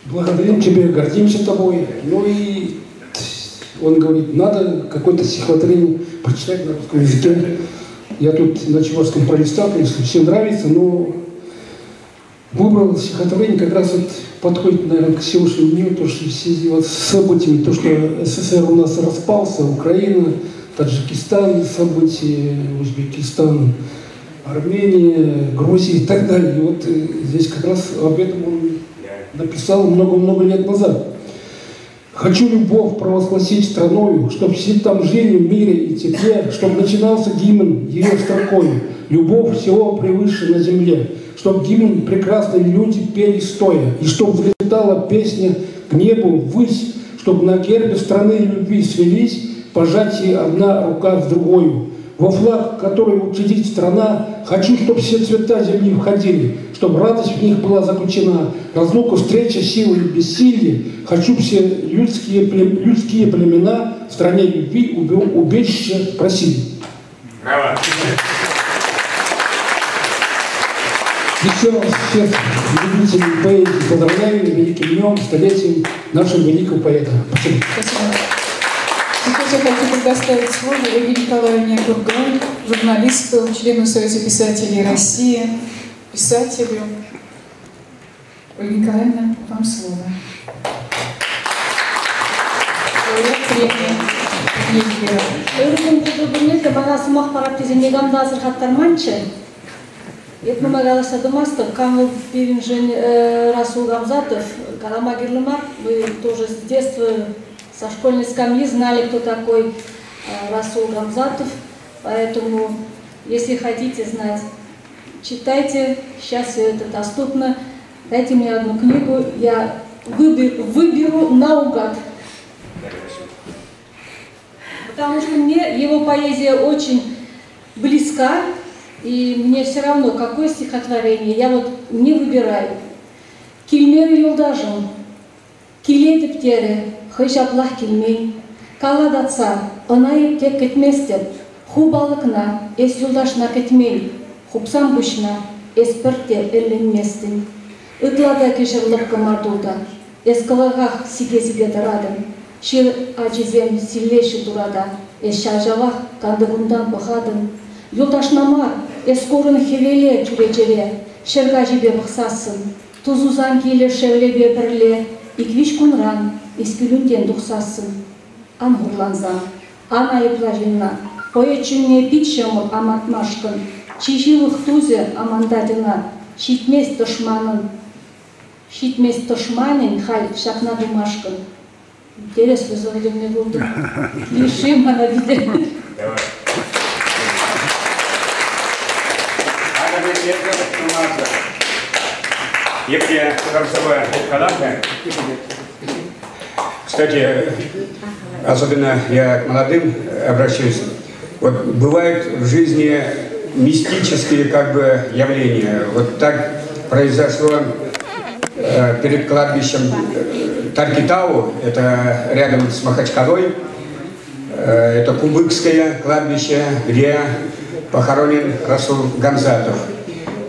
благодарим тебя, гордимся тобой. Ну и он говорит, надо какое-то стихотворение прочитать на русском языке. Я тут на чувашском пролистал, конечно, всем нравится, но выбрал стихотворение, как раз вот подходит, наверное, к сегодняшнему дню, то, что в связи вот с событиями, то, что СССР у нас распался, Украина, Таджикистан, события, Узбекистан, Армения, Грузия и так далее. И вот здесь как раз об этом он написал много-много лет назад. «Хочу любовь провозгласить страною, чтоб все там жили в мире и тепле, чтоб начинался гимн ее строкою. Любовь всего превыше на земле, чтоб гимн прекрасные люди пели стоя, и чтоб взлетала песня к небу ввысь, чтоб на гербе страны любви свелись пожатие одна рука в другую. Во флаг, который учредит страна, хочу, чтоб все цвета земли входили, чтоб радость в них была заключена, разлука, встреча, силы и бессилие. Хочу все людские племена в стране любви убежище просили». Браво! Еще раз всех любителей поэзии поздравляю великим днем, столетием нашего великого поэта. Спасибо. Спасибо. Сейчас я хочу предоставить слово Ольге Николаевне Курган, журналисту, члену Союза писателей России, писателю. Ольга Николаевна, вам слово. Расул Гамзатов, Карама Гирлимар, вы тоже с детства со школьной скамьи знали, кто такой Расул Гамзатов, поэтому, если хотите знать, читайте, сейчас все это доступно, дайте мне одну книгу, я выберу наугад. Потому что мне его поэзия очень близка, и мне все равно, какое стихотворение, я вот не выбираю. Килмер юлдажым, килейді птері, хыжаплах килмей, каладатса, ынайып тек кетместеп, ху балыкна, эс юлдашна кетмей, хупсам бушна, эс пірте элленместін. Ытлада кешірлік кымардулда, эс кылығақ сиге-сиге дырадым, шир ажизем силлеші дурада, эс шажалақ кандығымдан бұғадым. Юлдашнама, эс корын хевеле чуречере, шерга жибе бұқсасын, тузузан келе шевлебе бірле, иквиш кунран, ескілінден дұқсасын. Ан ғұрланзан, ан айыпла жинна, поэтчүнне пикшемыл амантмашкын, чиживых тузе амандадына, шитмес тышманин хай шакна думашкын. Интересно, заведем не буду. Лишим, она видит. Евгения Кравцова Халака. Кстати, особенно я к молодым обращаюсь. Вот бывают в жизни мистические как бы явления. Вот так произошло перед кладбищем Таркитау, это рядом с Махачкалой. Это Кубыкское кладбище, где похоронен Расул Гамзатов.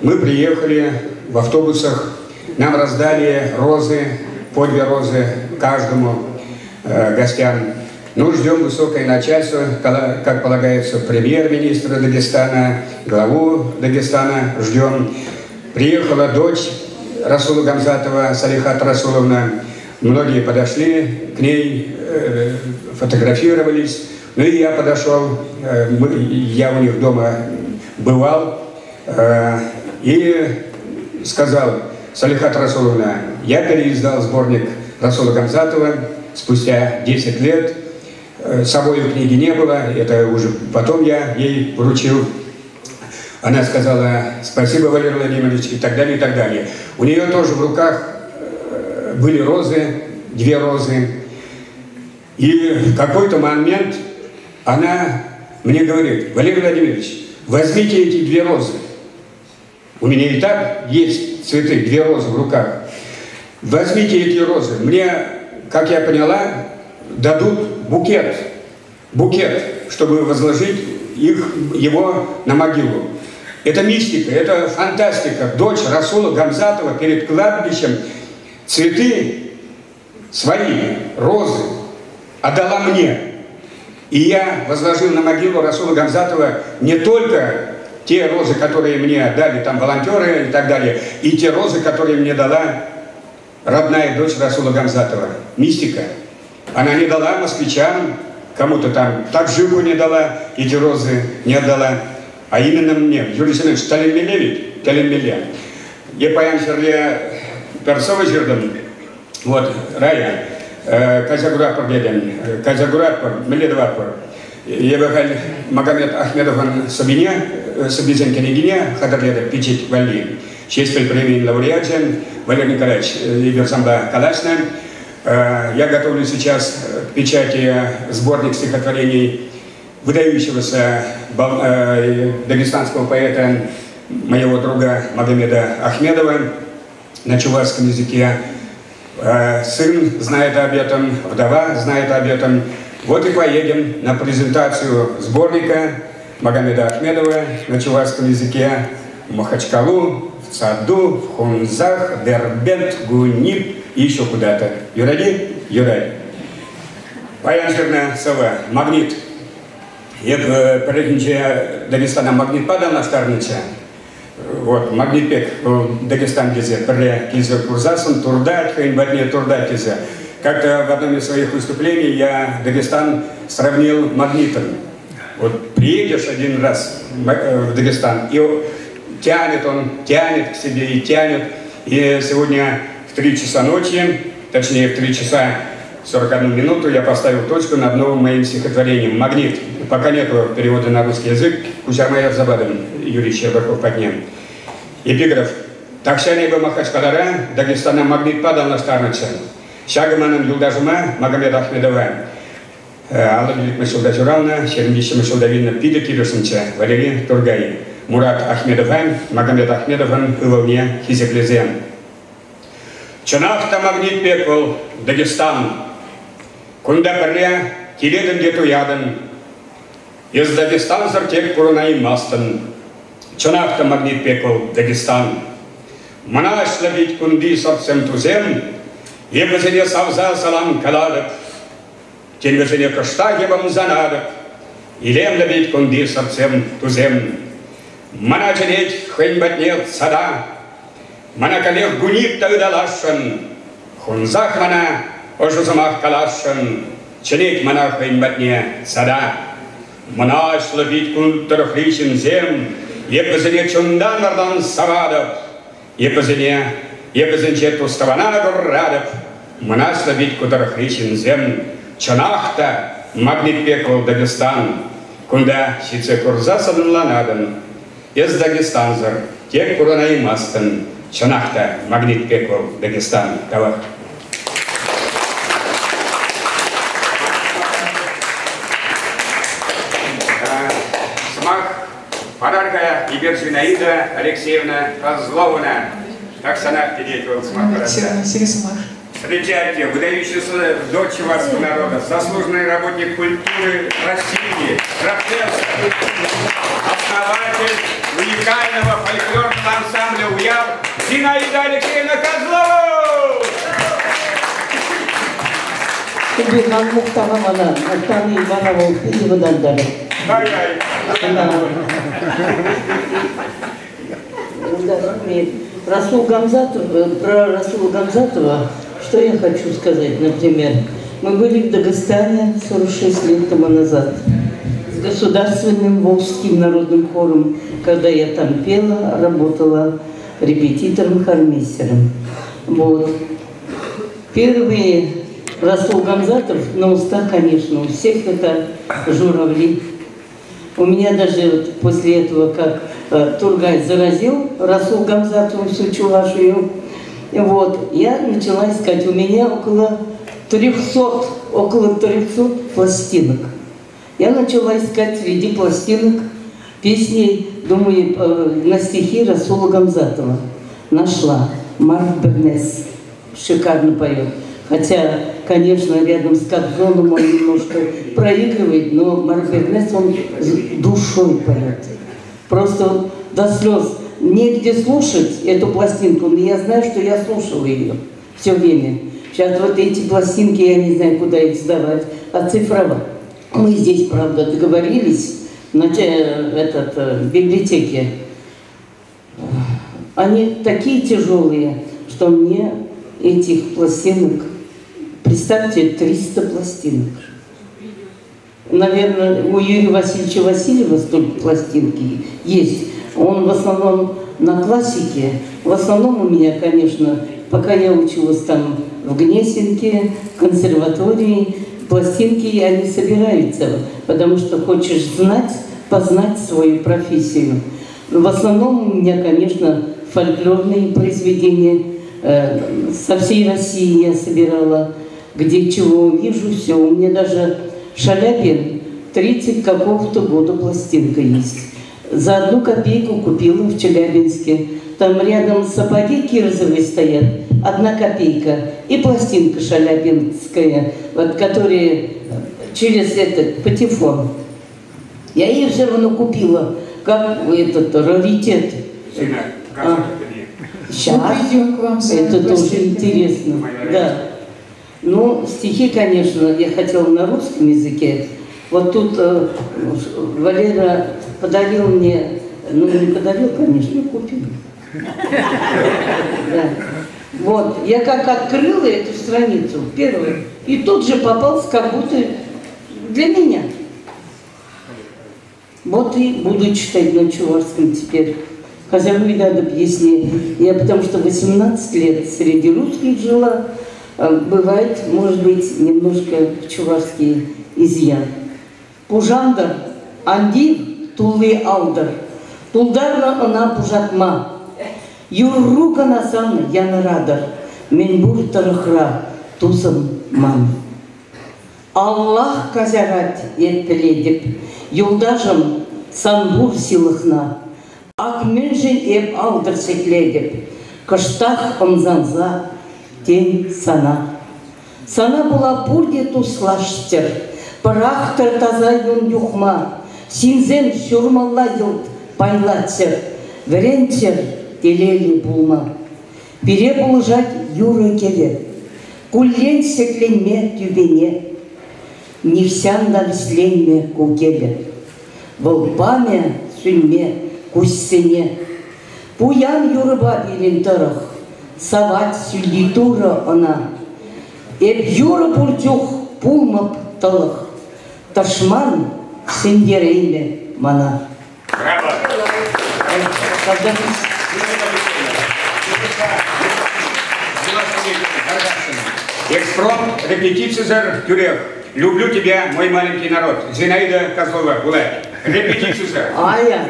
Мы приехали в автобусах, нам раздали розы, по 2 розы каждому гостям. Ну, ждем высокое начальство, как полагается, премьер-министра Дагестана, главу Дагестана ждем. Приехала дочь Расула Гамзатова, Салихат Расуловна. Многие подошли к ней, фотографировались. Ну и я подошел, я у них дома бывал, и сказал: Салихат Расуловна, я переиздал сборник Расула Гамзатова спустя 10 лет. С собой книги не было, это уже потом я ей вручил. Она сказала: спасибо, Валерий Владимирович, и так далее, и так далее. У нее тоже в руках были розы, 2 розы. И в какой-то момент она мне говорит: Валерий Владимирович, возьмите эти 2 розы. У меня и так есть цветы, 2 розы в руках. Возьмите эти розы. Мне, как я поняла, дадут букет букет, чтобы возложить его на могилу. Это мистика, это фантастика. Дочь Расула Гамзатова перед кладбищем цветы свои, розы, отдала мне. И я возложил на могилу Расула Гамзатова не только те розы, которые мне дали там волонтеры и так далее, и те розы, которые мне дала родная дочь Расула Гамзатова. Мистика. Она не дала москвичам, кому-то там Такжику не дала, эти розы не отдала, а именно мне. Юрий Семенович, Талиммеле. Я паян серле персовы жирдым. Вот, Рая, Казагурапор деден, Казагурапор, Меледвапор. Я бахал Магомед Ахмедован Собизен Кенегине, Хадарледа Пичит Вали. Честь премии лауреатен Валерий Николаевич Иверсамба Калашна. Я готовлю сейчас к печати сборник стихотворений выдающегося дагестанского поэта, моего друга Магомеда Ахмедова на чувашском языке. Сын знает об этом, вдова знает об этом. Вот и поедем на презентацию сборника Магомеда Ахмедова на чувашском языке в Махачкалу, в Саду, в Хунзах, Дербент, Гунип и еще куда-то. Юради? Юрай. Паянжирная сова. Магнит. Я перед Дагестана магнит падал на Штарнича. Вот, магнит пек Дагестан гизе. Пере кизер курзасын, турдать, хайнбатне турдать гизе. Как-то в одном из своих выступлений я Дагестан сравнил магнитом. Вот приедешь один раз в Дагестан, и тянет к себе и тянет. И сегодня в 3 часа ночи, точнее в 3 часа 41 минуту я поставил точку над новым моим стихотворением «Магнит». Пока нет перевода на русский язык, Кузярмаев Забадым, Юрий Щербаков поднем. Эпиграф. «Такшане бы Махачкалара, Дагестана магнит падал на Штарныча. Шагаманын юлдажыма Магомед Ахмедова. Алла Билик Мышылда Журална, Шермдиши Мышылда Вильна Пида Кирюшынча, Валерий Тургай. Мурат Ахмедован, Магомед Ахмедован, Ыловне Хизеклезем. Чанахта магнит пеквал Дагестан. Кунда перле Киледен дету яден. Из Дагестан зартек Пуранаи Мастан. Чанахта магнит пеквал Дагестан. Манаш лабить кунди сорцем тузем. Ебезене савза салам каладок. Тельвезене каштагебам занадок. Илем лабить кунди сорцем тузем. Мана ченеть хэньбатнет сада. Мана калех гунит тагдалашан. Хунзах мана ожузамах калашан. Ченеть мана хэньбатне сада. Манаш лабить кун тарахлишин зем. Ебезене чундан нардан савадов. Ебезенче туставана гуррадов. Манаш лабить кутарахлишин зем. Чанахта магнит пеквал Дагестан. Кунда щице курзасан ланадан. Из Дагестанзар, тек Пуранаи Мастан, Чанахта, магнит пеквал Дагестан. Давай. Смах подарка Иберзинаида Алексеевна Козловна. Так санат передел смах подарка. Встречайте, выдающаяся дочь чувашского народа, заслуженный работник культуры России, профессор, основатель уникального фольклорного ансамбля «Уяв» Зинаида Алексеевна Козлова! Кубихан Мухтамамана, Мухтами Иванову Иванандары. Расул Гамзатов, про Расула Гамзатова, что я хочу сказать, например. Мы были в Дагестане 46 лет тому назад с государственным волжским народным хором, когда я там пела, работала репетитором, хормейстером. Вот. Первый Расул Гамзатов на устах, конечно, у всех это журавли. У меня даже вот после этого, как Тургай заразил Расул Гамзатову всю Чувашию, вот, я начала искать. У меня около 300 пластинок. Я начала искать среди пластинок песни, думаю, на стихи Расула Гамзатова. Нашла. Марк Бернес шикарно поет. Хотя конечно, рядом с Кобзоном он немножко проигрывает, но Марк Бернес, он с душой поет. Просто до слез. Негде слушать эту пластинку, но я знаю, что я слушала ее все время. Сейчас вот эти пластинки, я не знаю, куда их сдавать, оцифровать. Мы здесь, правда, договорились в библиотеке. Они такие тяжелые, что мне этих пластинок, представьте, 300 пластинок. Наверное, у Юрия Васильевича Васильева столько пластинки есть. Он в основном на классике. В основном у меня, конечно, пока я училась там в Гнесинке, в консерватории, пластинки они собираются, потому что хочешь знать, познать свою профессию. В основном у меня, конечно, фольклорные произведения. Со всей России я собирала, где чего увижу, все. У меня даже Шаляпин 30 какого-то года пластинка есть. За 1 копейку купила в Челябинске. Там рядом сапоги кирзовые стоят, 1 копейка. И пластинка шаляпинская, вот, которая через этот патефон. Я ее все равно купила, как этот раритет. Сейчас. Это тоже интересно. Да. Ну, стихи, конечно, я хотела на русском языке. Вот тут Валера подарил мне, ну не подарил, конечно, купил. Да. Вот, я как открыла эту страницу, первую, и тут же попался как будто для меня. Вот и буду читать на чувашском теперь. Хотя вы надо объяснить. Я потому что 18 лет среди русских жила, бывает, может быть, немножко чувашский изъян. Пужандар, анди тулы алдар, тулдарна она пужатма, юррука насам янарадар, менбур тарахра, тусам ман. Аллах казарат етпеледеп, юлдажым санбур силыхна, акменжен еп алдар секледеп, кыштах ымзанза тень сана. Сана була пурде туслаштер, Парахтар таза юн юхма, синзен сюрмалла юлт пайлатсер, веренчер телели булма. Пире булжать юра келе, куллен секленме тюбене, нивсянда висленме кукеле, волпаме сюнме куссене. Пуян юрба билин тарах, савать сюлитура она, эп юра пуртюх пулмап талах. Ташман сендерейме мана. Браво! Экспромт, репетицизер, Тюрев. Люблю тебя, мой маленький народ. Зинаида Козлова, Гулай. Репетицизер. Ая.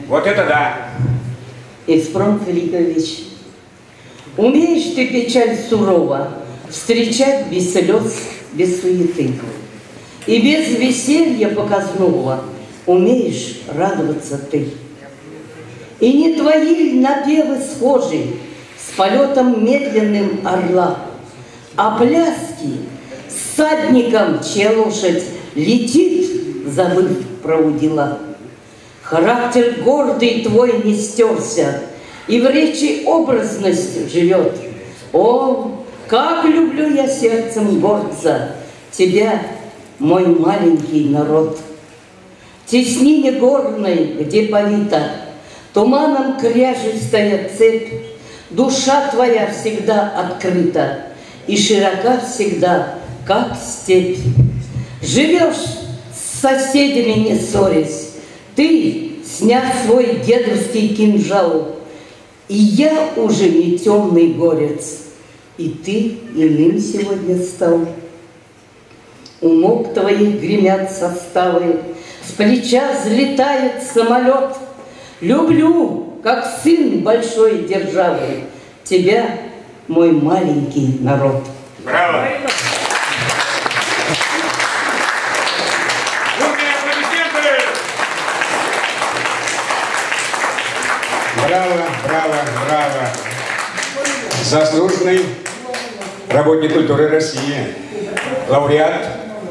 Вот это да. Экспромт — великая вещь. Умеешь ты печаль сурово встречать без слез, без суеты. И без веселья показного умеешь радоваться ты. И не твои ль напевы схожи с полетом медленным орла, а пляски с садником, чья лошадь летит, забыв про удила. Характер гордый твой не стерся, и в речи образность живет. О, как люблю я сердцем гордца тебя, мой маленький народ! В теснине горной, где повита туманом кряжестая цепь, душа твоя всегда открыта и широка всегда, как степь. Живешь с соседями не ссорясь, ты, сняв свой дедовский кинжал, и я уже не темный горец, и ты иным сегодня стал. У ног твоих гремят составы, с плеча взлетает самолет. Люблю, как сын большой державы, тебя, мой маленький народ. Браво! Браво, браво, браво. заслуженный работник культуры России, лауреат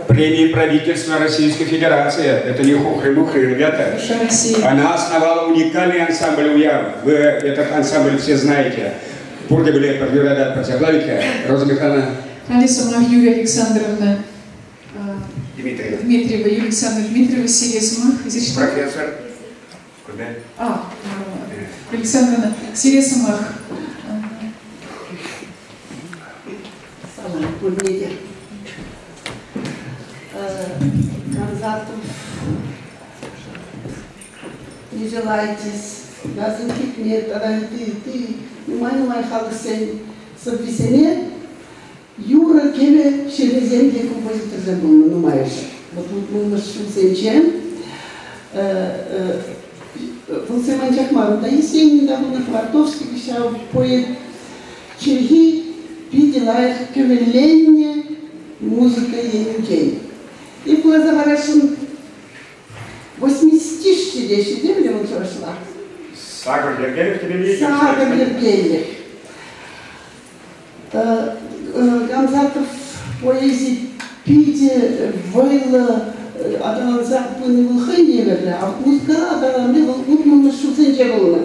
премии правительства Российской Федерации. Это не хухры-мухры, ребята. Она основала уникальный ансамбль «Уяв». Вы этот ансамбль все знаете. Пурга были подвергать противоплавика. Роза Михайловна. Алисовна Юлия Александровна Дмитриева. Дмитриева, Юлия Александровна Дмитриева, Сирия Смах. Профессор. Куда? Александровна Сирия Смах. Гамзатов, не желаетесь, газынкик нет, ты, нумай халысен, совписене, Юра келе шерезенге композитор забыл, нумаешь. Вот мы шутсенчем, Волсеман Чахмару, да есенин довольно Хвартовский вещал, поет черги, видела их кевеленне, музыка енюкень. И было заворошен 80-тишь земли он прошла. Сагар Гергелев телевизор. Сагар Гергелев. Гамзатов поэзии пиде войла адан запыны вылхайне верде, а музыка адан не был утманный шутенче было.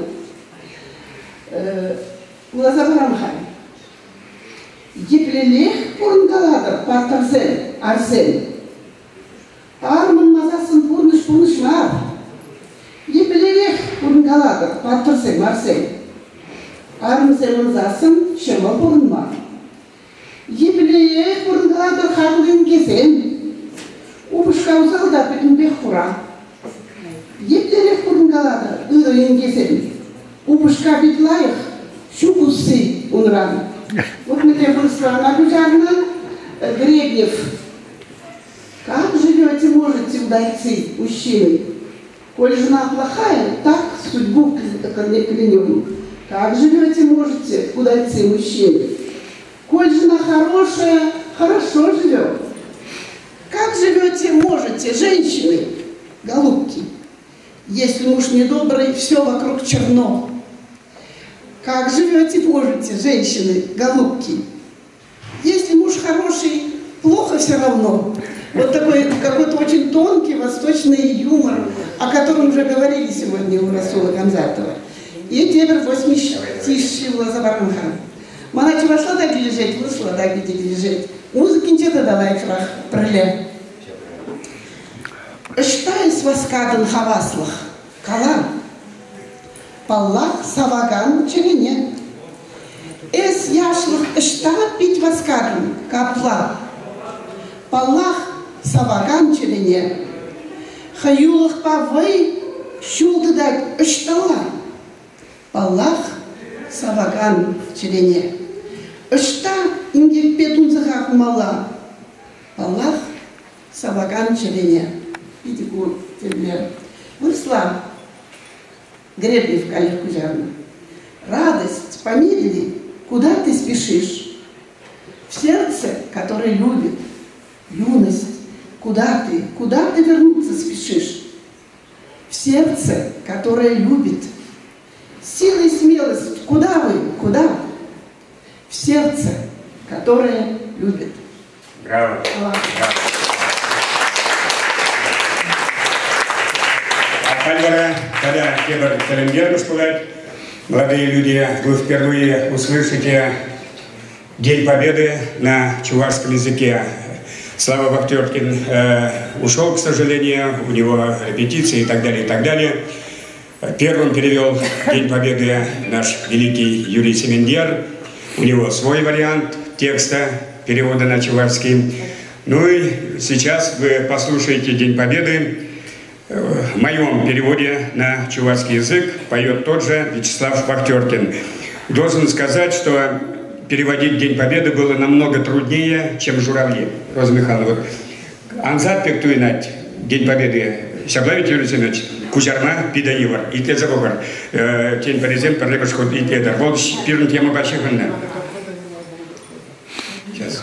Была заворамхай. Еплелех пурнгаладыр, партарзен, арзен. Армын мазасын пурныш мар. Еплелех пурнгаладыр, партарзен, арзен. Армын мазасын шема пурнма. Еплелех пурнгаладыр, харлын кезен. Убышка узалда петунбек хура. Еплелех пурнгаладыр, ырын кезен. Убышка битлаях, шукусы унран. Вот мы требуем страна Гужарна, Гребнев. Как живете, можете, удальцы, мужчины? Коль жена плохая, так судьбу клянем. Как живете, можете, удальцы, мужчины? Коль жена хорошая, хорошо живем. Как живете, можете, женщины, голубки? Если муж недобрый, все вокруг черно. Как живете, можете, женщины, голубки? Если муж хороший, плохо все равно. Вот такой какой-то очень тонкий восточный юмор, о котором уже говорили сегодня у Расула Гамзатова. И девер 80 тысяч Лазабаранхан. Маначи вошла так лежать, вышла так лежать. Музыки ничего дала крах проле. Штайс васкадан хаваслах. Кала. Паллах саваган черене. Эс яшлах шта пить васкадан капла. Паллах саваган черене. Хаюлах павай шулды дать штала. Паллах саваган черене. Шта ингер петунзахах мала. Паллах саваган черене. Идигу тебе. Выросла. Гребнев Калих Кужарна. Радость, померили, куда ты спешишь? В сердце, которое любит, юность, куда ты вернуться спешишь? В сердце, которое любит, сила и смелость, куда вы, куда? В сердце, которое любит. Браво. Браво. Когда Кебер Каленберг сказать, молодые люди, вы впервые услышите День Победы на чувашском языке. Слава Вахтеркин ушел, к сожалению, у него репетиции и так далее, и так далее. Первым перевел День Победы наш великий Юрий Семендер. У него свой вариант текста перевода на чувашский. Ну и сейчас вы послушаете День Победы. В моем переводе на чувашский язык поет тот же Вячеслав Вахтеркин. Должен сказать, что переводить День Победы было намного труднее, чем «Журавли». Роза Михайловна, Анзат пектуинать День Победы. Шаблавить Юрий Семенович, Кужарма, Пидаивар, и те забогар. Тень паризем, парлебашхот, и те вот первым тема больших войны. Сейчас.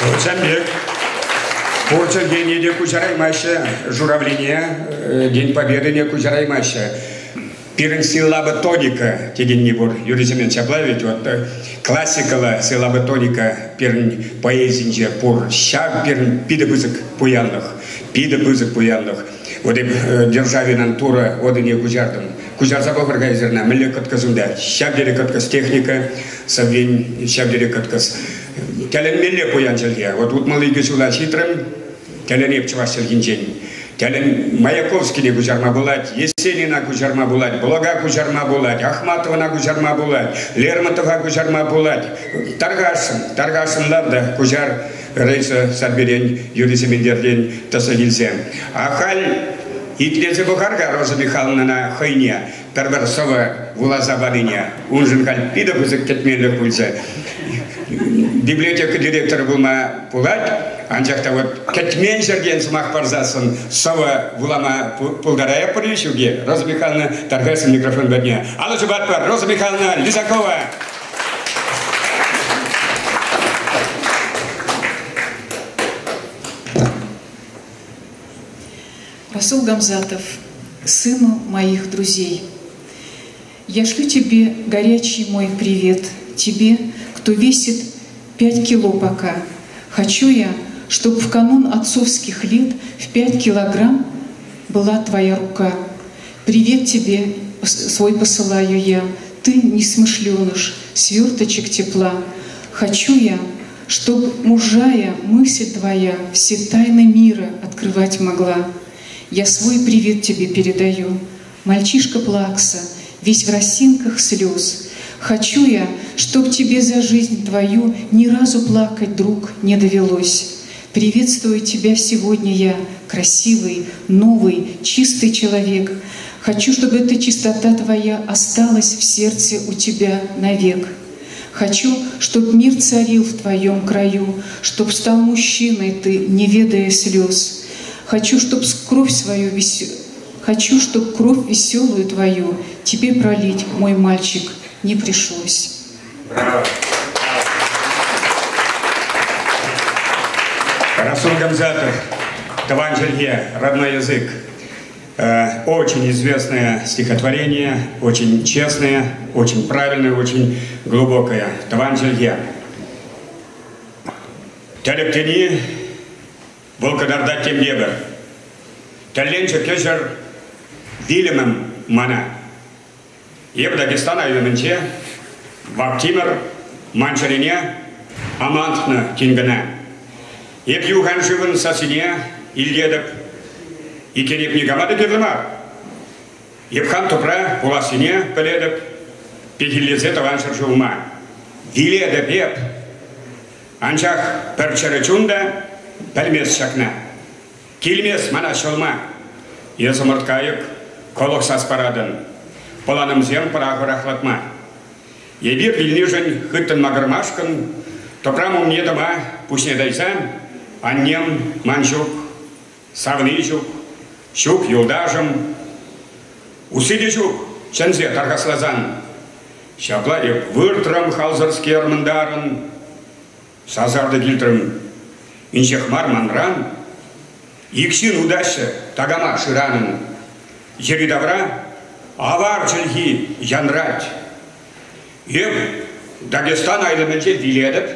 Жамбек. Порча день иди кучараймаще, журавлине, День Победы не кучараймаще. Пирен силаба тоника, теген не бор, Юрий Семенович Аплавич, вот классикала силаба тоника, пирен поэзинже, пор, ща пирен пидобызык пуянных. Вот и держави нантура, вот и не кучардым. Кучар забыл организерна, милле катказунда, ща где катказ техника, савень, ща где катказ. Кален милле пуянчельге, вот малый гесула хитрым, кален епчеваш гинчень. Кален Маяковский не кучарма булать, Есенина кучарма булать, Блага кучарма булать, Ахматова кучарма булать, Лермонтова кучарма булать, Таргашин лавда кучар рейса садберень, Юрий Семендердень тасагильзем. Ахаль итлезе бухарга Роза Михайловна на хайне, Перверсова вулаза барыня, Унжинкаль пида бузык кетмелер пульзе. Библиотека директора был на пулать, анжақта вот кетмен жерген сумақ парзасын сова вулама пулдарая пуришуге. Роза Михайловна таргасын микрофон бәдне. Алло жубат бар, Роза Михайловна Лизакова. Расул Гамзатов, сыну моих друзей, я шлю тебе горячий мой привет, тебе, кто весит 5 кило пока. Хочу я, чтоб в канун отцовских лет в 5 килограмм была твоя рука. Привет тебе свой посылаю я, ты несмышленыш, сверточек тепла. Хочу я, чтоб мужая мысль твоя все тайны мира открывать могла. Я свой привет тебе передаю, мальчишка плакса, весь в росинках слез. Хочу я, чтоб тебе за жизнь твою ни разу плакать, друг, не довелось. Приветствую тебя сегодня я, красивый, новый, чистый человек. Хочу, чтобы эта чистота твоя осталась в сердце у тебя навек. Хочу, чтоб мир царил в твоем краю, чтоб стал мужчиной ты, не ведая слез. Хочу, чтоб кровь веселую твою тебе пролить, мой мальчик, не пришлось. Расул Гамзатов, Таванжелье, родной язык. Очень известное стихотворение, очень честное, очень правильное, очень глубокое. Таванжелье. Тәлептені волкадарда темдебір. Тәлленші кешір вилімім мана. Еп Дагестан айдымынче Вактимір маншырине амантны кенгіна. Еп юхан живын сасине илдедіп икенеп негамады керлімар. Еп хан тупра пуласине піледіп пекіллезе таваншыр жылма. Виледіп еп анчақ пәрчәрі чунда пәлмес шакна. Келмес мана шылма. Езі мұрткайық колық саспарадын. Поланым зем парағы рахлатма. Ебір вильнижен хыттын мағырмашқын, топрамым недіма пушне дайсан, аннем маншук, савнычук, шук юлдажым, усыды шук, чензе таргаслазан. Шаплайып выртрам халзарский армындарын, сазарды гилтрым, иншехмар манран, икшин удачы тагама ширанын, жеридавра, авар чельхи янрать. Еп Дагестан айдымынче виледіп,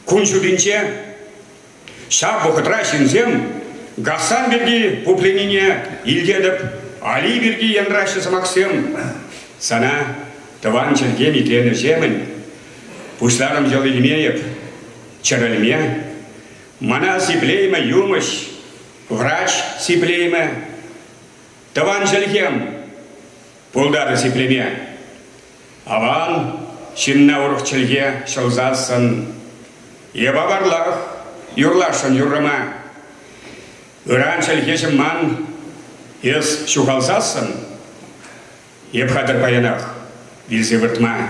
күншудынче шап бұқытра шинзем, Гасан берги пупленине илдедіп, Али берги янрашы самақсем. Сана таван чельге митлені жемін, пушларым жыл илмееп, чарылме, мана сиплеймі юмыш, врач сиплеймі, таван чельгем, пулдары сиплеме. Аван шинна урық чельге шылзасын, еба барлақ юрлашын юрыма. Үран чельгешім ман ес шухалсасын, еп хадыр паянақ вилзе выртма.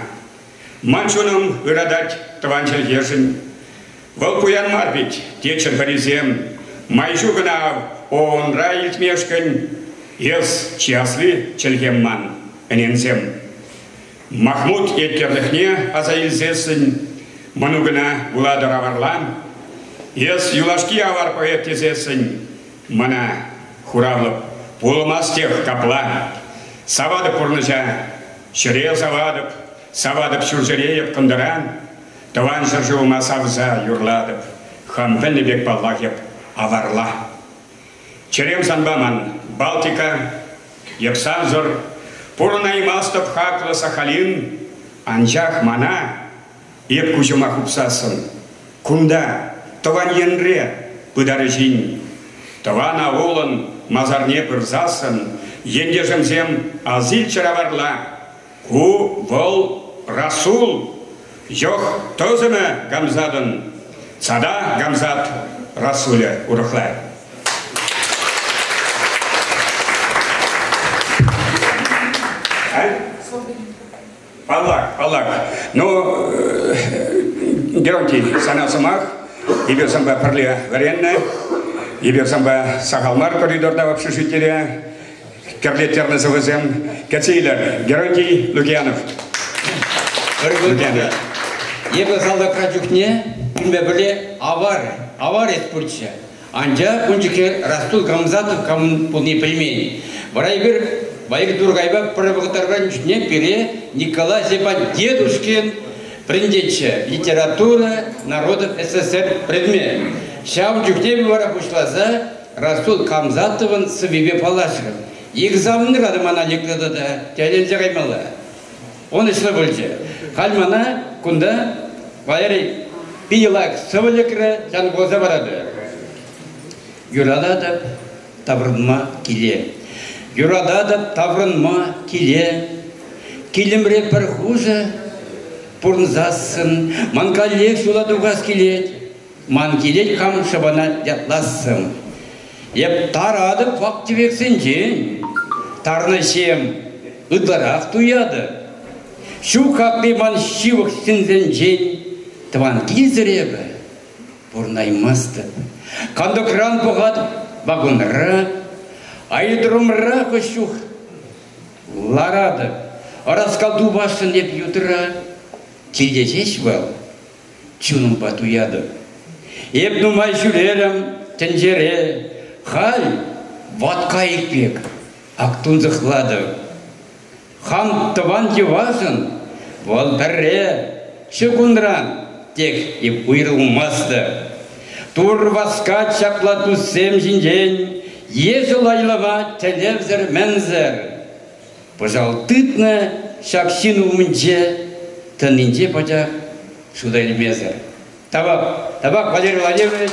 Манчуным ырадать таван чельгешін, вол пуян марбить течір паризем, майшу гына оонра илтмешкін, ес чиясли чельгем ман энензем. Махмуд еткерліхне аза илзесін, Манугана Буладар аварлан, ес юлашки авар поэт тезесін, мана хуравлып, полымастех капла, савадып пурныжа, шыре савадып шуржырееп кындыран, таван жыржуыма савза юрладып, хампелі бек баллахеп аварла. Черем санбаман Балтика, епсан зор, пурнай мастып хаклы Сахалин, анжах мана, еп кужума хупсасын, кунда, таван енре, пыдары жин, таван ауылын, мазарне пырзасын, енде жымзем азил чараварла, ку вол Расул, жох тозымы гамзадын, цада гамзад Расуля урыхлай. Палак. Ну, Геронтий санасымақ, ебе самба парле варенне, ебе самба сағалмар коридорда в общежитие, керлеттерны завызем, кацейлер, Геронтий Лукьянов. Ебе залда кратюхне, күнбе біле авар етпұртшы. Анжа күнчеке Расул Гамзатов камын полный пельмень. Байыр Дургайба провокаторған жүзіне пере Николай Зебан Дедушкин прендетче литература народов СССР предмет. Шау жүктебі бара пұшлаза Расул Гамзатовын сыбебе палашырым. Экзаменді радымана лекледі да, тәлензе қаймалы. Он ішлі бөлже. Қалмана күнда байыры пийлак сывылекірі жан болса барады. Юрададып табырынма келе. Юрададып табырынма келе. Келімрек бір хуже пұрнзасын. Манкалек шуладуғас келет. Ман келет қам шабана ятласын. Еп тарадып фактивексін жен. Тарны шем ұдырақ туяды. Шу қақли ман шивық сінзен жен. Тван кезіребі бұрнаймасты. Қанды кран бұғады вагонра, айдырымра көшух ларады. Араскалду башын еп ютыра, келдешеш был, чуным батуяды. Еп нумай жүрелім, тінжере, хал ватқа екпек, ақтун зықлады. Хан тыван евазын, вал бірре, шықундран, тек еп ұйрылмасты. Тур васка чаплату сем жинжен, ежыл айлава телевзір мәнзір. Пожалтытны шакшину мүнже, тынынже пачақ шудайлы мезір. Табак, Валерий Владимирович,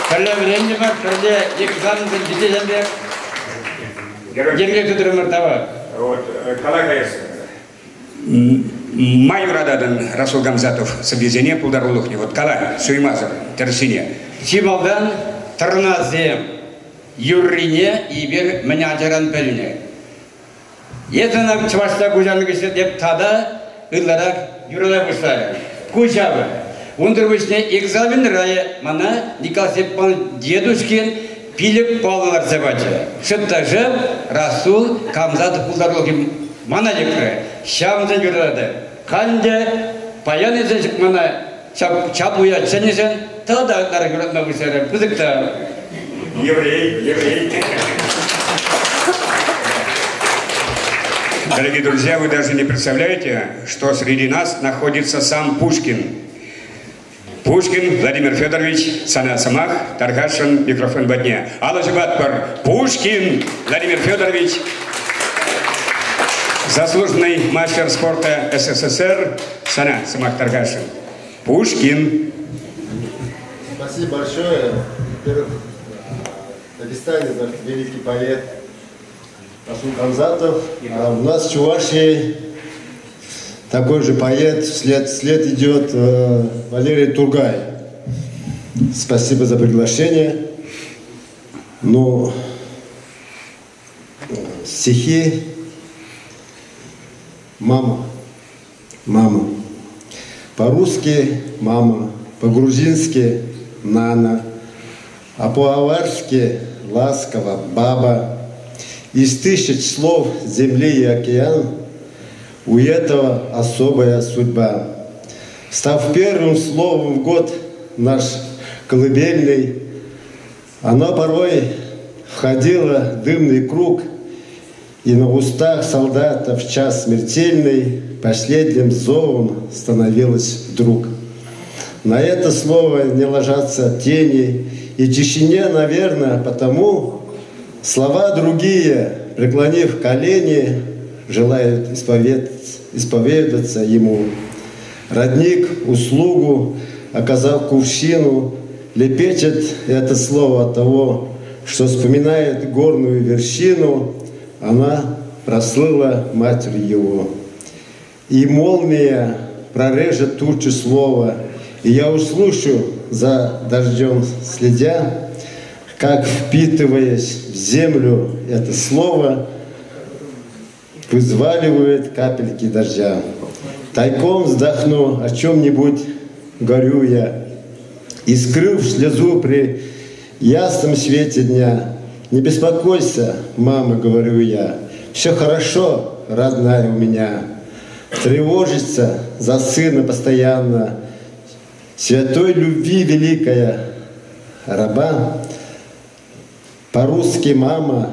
кірлі біренде бар, кірлі экзамендің жетелембек. Жергілікті тұрымыр табак. Калакайыз. Майурададын Расул Гамзатов собезене пулдарулухне. Вот кала, суймазыр, терсине. Чималдан тырназем, юррине ибер мәне ажаран пәліне. Етінак чывашта күжаны кеші деп тада ұлларак юрылай бұшлары. Күжабы. Ондыр көшіне экзамен райы мана Николай Степан Дедушкин пиліп балылар забачы. Шытта жып Расул Гамзатов пулдарулухне мана лекрі. Шамзан юрылады. Қанде паян езіншік мана чапуя чәнесен тада дарагыратна бұшары. Бұзықта. Еврей. Дорогие друзья, вы даже не представляете, что среди нас находится сам Пушкин. Пушкин Владимир Федорович, Сана Самах, Таргашин, микрофон в дне. Алла Жибатпар, Пушкин Владимир Федорович, заслуженный мастер спорта СССР, Сана Самах Таргашин. Пушкин. Спасибо большое. Во-первых, в Дагестане наш великий поэт Расул Гамзатов, а у нас в Чувашии такой же поэт, вслед идет Валерий Тургай. Спасибо за приглашение. Но стихи «Мама». По-русски «мама», по-грузински «нана», а по-аварски ласково «баба». Из тысяч слов земли и океан у этого особая судьба. став первым словом в год наш колыбельный, оно порой входило в дымный круг, и на устах солдата в час смертельный последним зовом становилось вдруг. На это слово не ложатся тени, и тишине, наверное, потому слова другие, преклонив колени, желают исповедаться ему. Родник услугу, оказав кувшину, лепечет это слово от того, что вспоминает горную вершину, она прослыла матерью его. И молния прорежет тучу слова, и я услышу за дождем следя, как, впитываясь в землю это слово, вызваливает капельки дождя. Тайком вздохну, о чем-нибудь горю я, и, скрыв слезу при ясном свете дня, не беспокойся, мама, говорю я, все хорошо, родная у меня. Тревожится за сына постоянно, святой любви великая раба, по-русски мама,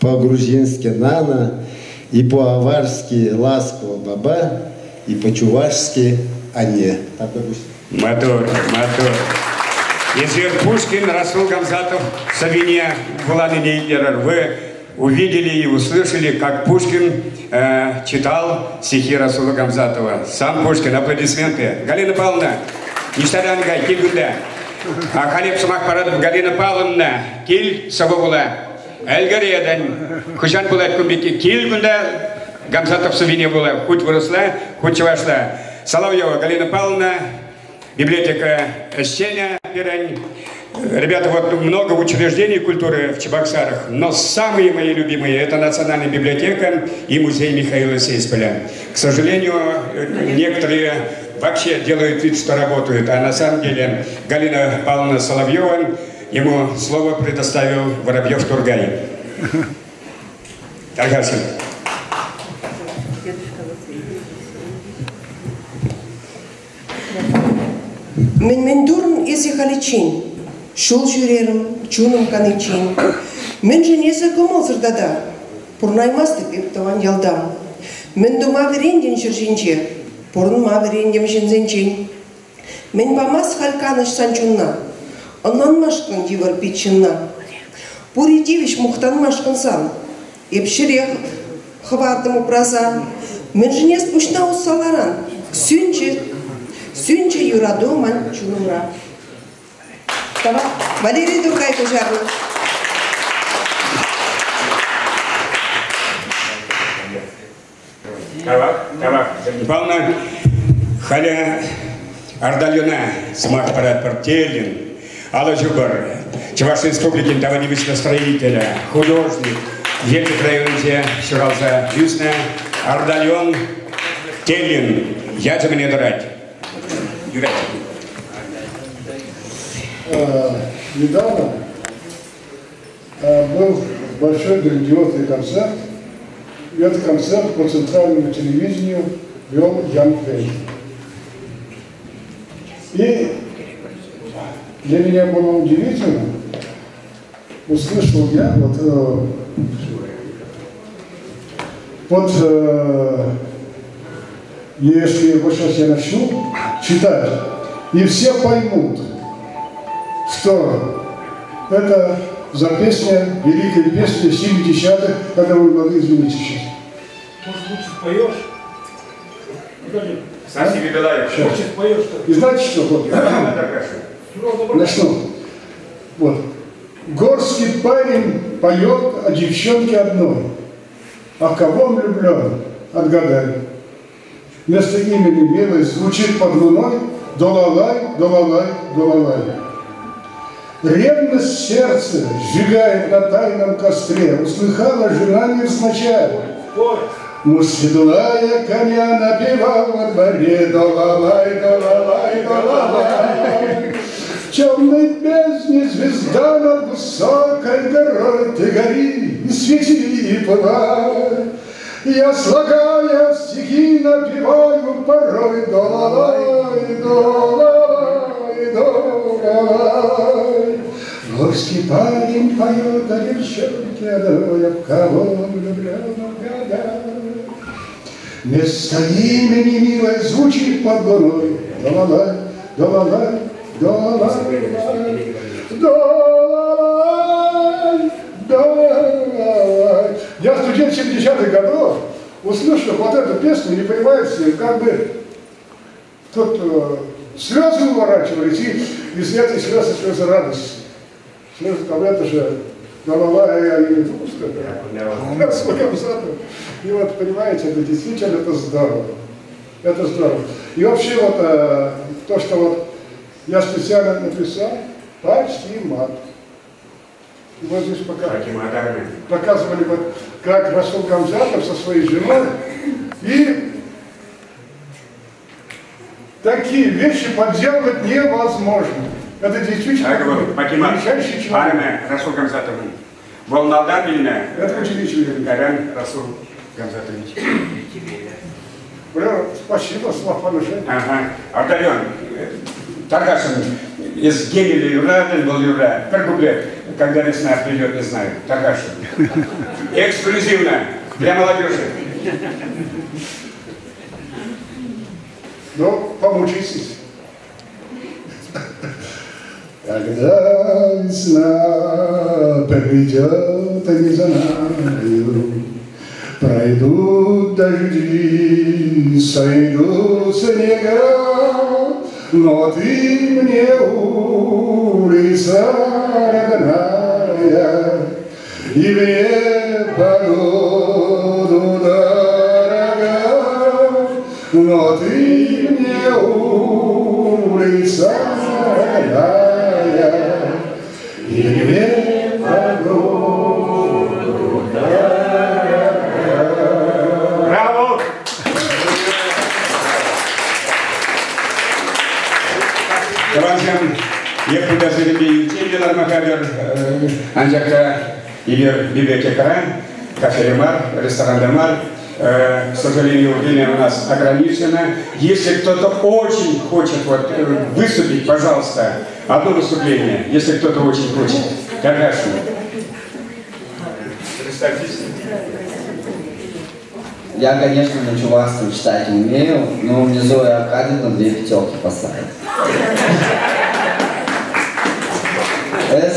по-грузински нана, и по-аварски ласково баба, и по-чувашски ане. Мотор. Если Пушкин, Расул Гамзатов, Савиния, Булан Нейгерер, вы увидели и услышали, как Пушкин читал стихи Расула Гамзатова. Сам Пушкин, аплодисменты. Галина Павловна, Ништарянга, Кильгунда. А Халеп Сумак Парадов, Галина Павловна, Киль Сабовула, Эльгаредан, Хушан Булат Кумбики, Кильгунда, Гамзатов Савиния была, хоть выросла, хоть чувашла. Соловьева Галина Павловна, библиотека Сеня, Пирань. Ребята, вот много учреждений культуры в Чебоксарах, но самые мои любимые – это Национальная библиотека и музей Михаила Сейсполя. К сожалению, некоторые вообще делают вид, что работают, а на самом деле Галина Павловна Соловьева, ему слово предоставил Воробьев Тургай. Таргасин. Мен дурн изи халичин, шул жүрерім, чуным каничин. Мен женесі комалзыр дада, пурнаймасты пептаван ялдам. Мен дума веренден жүржинче, пурнма верендем жинзенчен. Мен бамас хальканыш санчунна, онланмашкын дивар питчинна. Пури дивиш мухтанмашкын сан, епширех хватым упраза. Мен женес пушна уссаларан, Сюнче юрадоман чунура. Валерий Тургай Пожарный. Тавак. Павловна, халя Ардальона, Смах Парад Партелин, Алла Жубар, Чуваш Республики, Таваневичного строителя, художник, Ельцы Краевнице, Шуралза Юсна, Ардальон, Телин, я же мне дорать. Недавно был большой грандиозный концерт, и этот концерт по центральному телевидению вел Ян Фейн. И для меня было удивительно, услышал я, если вот сейчас я начну читать, и все поймут, что это за песня, великая песня 70-х, когда вы могли извинить сейчас. Может, лучше споешь? Саси Бегалаев. Лучше споешь. И знаете что? Вот. Начну. Вот. Горский парень поет о девчонке одной. А кого он влюблен? Отгадай. Вместо имени милой звучит под луной долалай, долалай, долалай. Ревность сердца сжигает на тайном костре. Услыхала жена невзначай. Муж-седлая коня напевал во дворе долалай, долалай, долалай. В темной бездне звезда над высокой горой. Ты гори и свети и пылай. Я, слагая стихи, напеваю порой долалай, долалай, долалай. Горский парень поет о девчонке, я в кого влюблен угадать. Вместо имени милой звучит под луной долалай, долалай, долалай, долалай, долалай. Я студент 70-х годов, услышав вот эту песню, не понимаете, как бы тут слезы уворачивались, и из этой слезы радости. Слезы там это же долалай, я не русская, и вот, понимаете, это действительно, это здорово. Это здорово. И вообще вот то, что вот я специально написал, почти мат. И вот здесь показывали, вот, как Расул Гамзатов со своей женой. И такие вещи подделывать невозможно. Это действительно величайший человек. Расул Гамзатов. Волналдан Вильна. Это удивительно. Гаран Расул Гамзатович. Спасибо, слава Богу. Ага. Артальон, Таргашин из Гемели Юра, был Юра. Per куплет, когда весна придет, не знаю. Таргашин. Эксклюзивно для молодежи. Ну, помучитесь. Когда весна придет, не знаю, пройдут дожди, сойдут снега, но ты мне улица родная, и мне погоду дорога, но ты мне улица родная, и мне погоду дорога. Браво! Каванжан, епуда зелебей утелилар макабер, анжакта ибер библиотекаран, кафе-ремар, ресторан-демар. К сожалению, время у нас ограничено. Если кто-то очень хочет вот, выступить, пожалуйста, одно выступление, если кто-то очень хочет. Конечно. Я, конечно, на чувашском читать не умею, но мне Зоя Аркадьевна 2 пятерки поставит.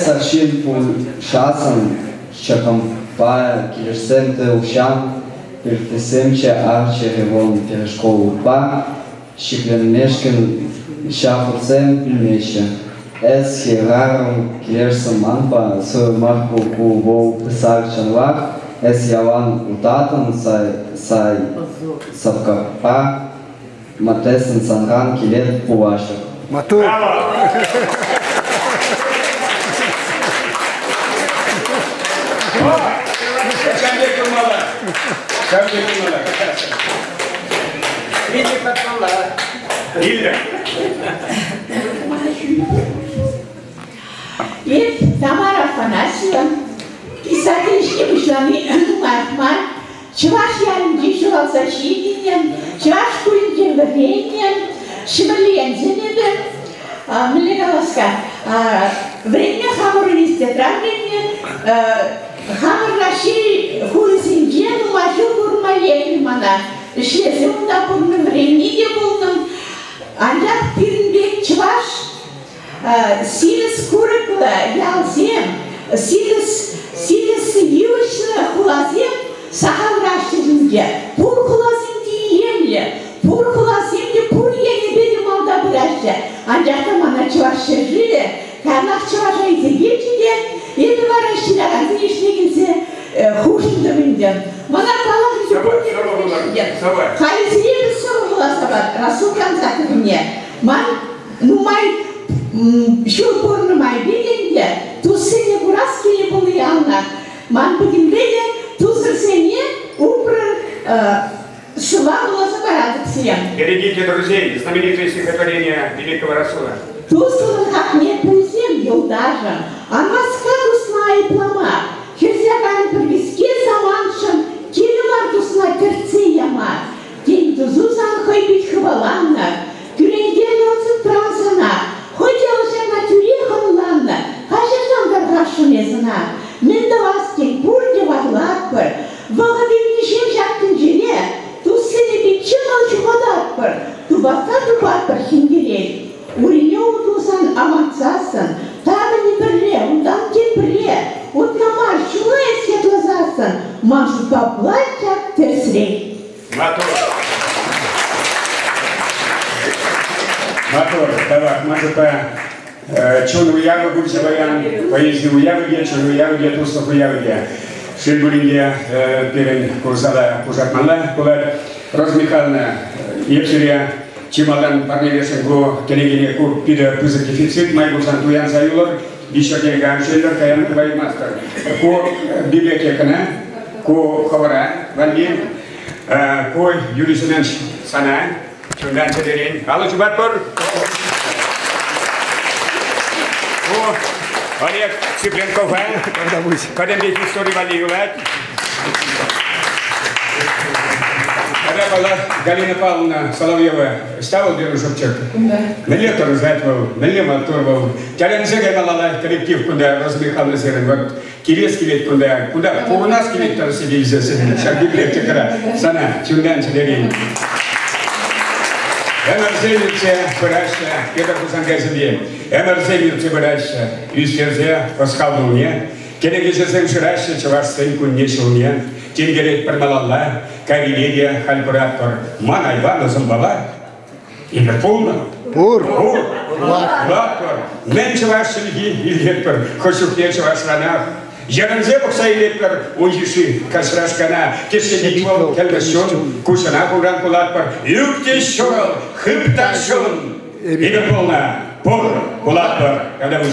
Аршин по шасам, чакампа, кирсем те ушам, Пиртесемче арче ревон перешколу ба, щиклен мешкен шафуцем пильмеше. Эс хераром кирсам манпа, сой марку кувол писар чанлах, эс яван утатан сай савкапа, матесен санран килет пувашер. Мату! И Тамара Афанасьева, писательский вышленный Ахмар, чуваш ярымдишевал защитнием, чуваш куринкерварением, шималиензенеды, млегаласка. Время хамурынис тетрадными, хамур наши хулысинген, умажу курмаекимана. Шлезем на полном времени не полном. Анляк пирнбек чваш, силес курыкла ялзем, силес юшна хулазем, сахаврашчызынге. Пур хулазимди емле, пур хулазимди пур ене бедем алда бұрашчы. Анлякта мана чвашшы жили, карлах чваша изегечиден, енді барашчылаған зешнегінсе хушынды бінден. Мана талағын Хайзиев сорвала Расул Гамзатов мне. Май, шурпорны май виденде, тусыне бураски не было явно. Ман подимление, тусырсене, упры, славила заборадок всем. Берегите друзей, знаменитое стихотворение великого Расула. Тусла как не друзей, елдажа, а Москва тусла и плома. Херзякан по виске саманшем, Килимар туснать асан, тағы не бірле, ұндан кепірле, отнамар шулай светлозасан, машу поплатят терсрей. Мотор, давай, может, чуну ягу гульсеваян, поездил ягуге, чуну ягуге, туслаху ягуге. Шельбулинге перен курсала кужатманла, кулар Розмихайловна Епсирия, чималдан парневесен го келегене кур пида пызы дефицит, майгурсан туян заюлар, еще келеган шелдер, каян кубай мастер. Ко библиотекана, ко хавара, вангин, ко Юрий Семенович Сана, чундан седерин. Алло, Чубатпор. Олег Цыпленков, когда мне историю валировать. Когда была Галина Павловна Соловьева, ставил Беру Шевченко? Да. На лето разгатывал, на лето оторвал. Тялян Жегалала, коллектив, куда Розмихайловна Серин, вот Кирецкий ведь куда, у нас ведь там сидели, сейчас библиотекара, Сана, Чундан Челерин. Эмерзелице быраща, Петр Кусанга земле. Эмерзелице быраща, Вистерзе Пасхалдуне. Келегезесен шыраща, Чаваш Сенку Нечелне. Тенгерет Пармалалла, Карилерия Хальбураттор. Мана Ивана Замбала. Имя полно. Латтор. Мен Чаваш Сельги Ильгетпер. Хошухне Чаваш Ранах. Яранзе Боксайлепер, Уйши, Касрашкана, Кесенитвол, Кельгасьон, Кусана Куран Кулатпар, Юктешон, Хыпташон, имя полно, Пор Кулатпар, когда вы.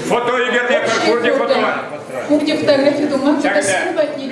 Фото и вернее, фото. Курде фотографии дома, это скрывать не